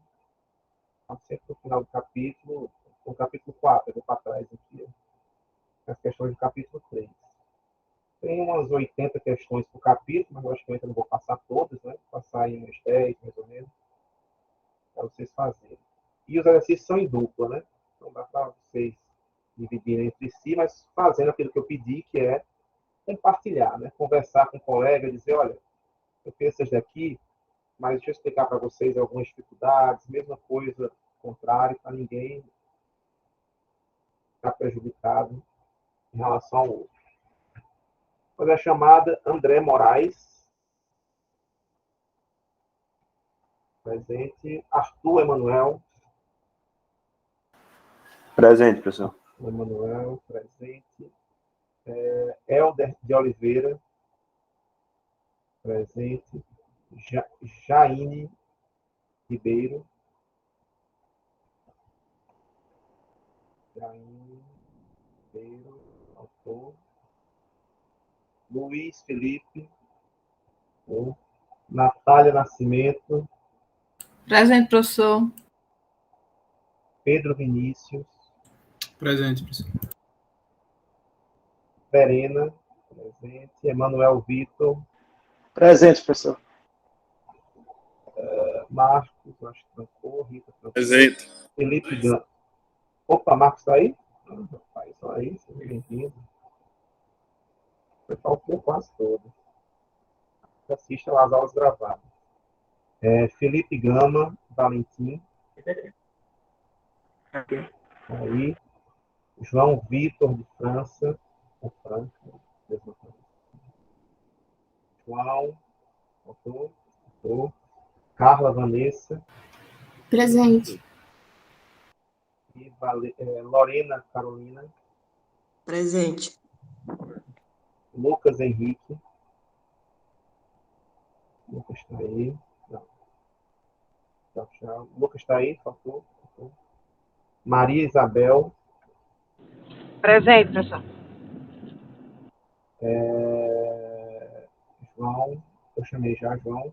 Então, sempre no final do capítulo, no capítulo 4, eu vou para trás aqui, as questões do capítulo 3. Tem umas 80 questões por capítulo, mas eu acho que eu ainda não vou passar todas, né? Vou passar aí umas 10, mais ou menos, para vocês fazerem. E os exercícios são em dupla, né? Então dá para vocês dividirem entre si, mas fazendo aquilo que eu pedi, que é compartilhar, né? Conversar com o colega, dizer, olha, eu fiz essas daqui, mas deixa eu explicar para vocês algumas dificuldades, mesma coisa, contrário, para ninguém ficar prejudicado em relação ao outro. Fazer a chamada André Moraes, presente. Arthur Emanuel.
Presente, professor.
Emanuel, presente. Helder de Oliveira, presente. Jaine Ribeiro. Jaine Ribeiro, autor. Luiz Felipe. Natália Nascimento.
Presente, professor.
Pedro Vinícius.
Presente, professor.
Verena, presente. Emanuel Vitor.
Presente, professor.
Marcos, acho que trancou. Rita trancou.
Presente.
Felipe Gama. Opa, Marcos está aí? Rapaz, só aí, seja bem-vindo. Faltou quase todo. Assista lá as aulas gravadas. Felipe Gama, Valentim. Aí. João Vitor de França. João. Autor. Carla Vanessa.
Presente.
E Lorena Carolina.
Presente.
Lucas Henrique. Lucas está aí. Não. Tchau, tchau. Lucas está aí, faltou. Maria Isabel.
Presente, professor.
João. Eu chamei já João.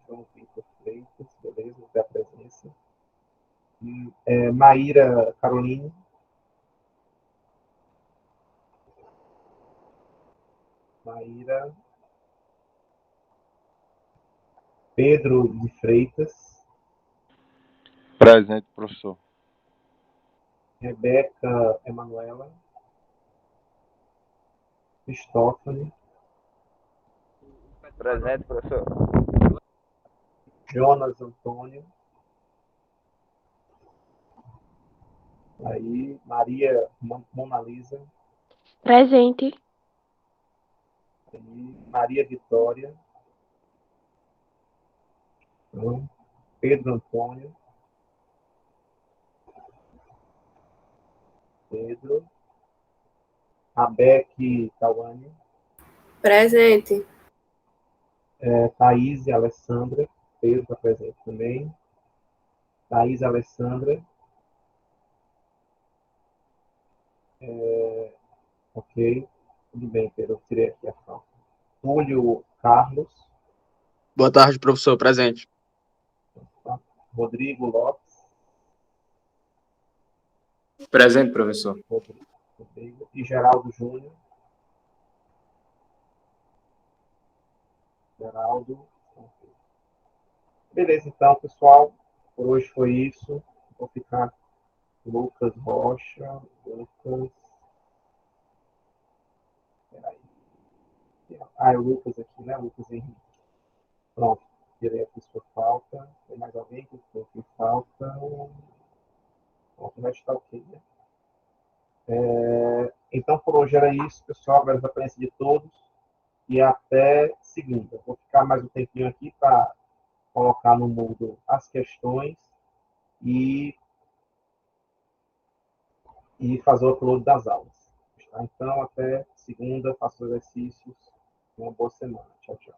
João Vitor Freitas. Beleza, da presença. Maíra Caroline. Maíra. Pedro de Freitas.
Presente, professor.
Rebeca Emanuela. Cristófane.
Presente, professor.
Jonas Antônio. Aí, Maria Mona Lisa.
Presente.
Aí, Maria Vitória. Então, Pedro Antônio. Pedro. Abeck Tawane.
Presente.
Thaís e Alessandra. Pedro está presente também. Thaís e Alessandra. Ok. Tudo bem, Pedro. Eu tirei aqui a falta. Túlio Carlos.
Boa tarde, professor. Presente.
Rodrigo Lopes.
Presente, professor.
Rodrigo. E Geraldo Júnior. Geraldo. Beleza, então, pessoal. Por hoje foi isso. Vou ficar Lucas Rocha. Lucas. Peraí. É o Lucas aqui, né? Lucas Henrique. Pronto. Tirei aqui sua falta. Tem mais alguém que ficou aqui falta? Pronto, vai estar ok, né? Então, por hoje era isso, pessoal. Agradeço a presença de todos. E até segunda. Vou ficar mais um tempinho aqui para colocar no Moodle as questões e fazer o upload das aulas. Tá? Então, até segunda. Faça os exercícios. Uma boa semana. Tchau, tchau.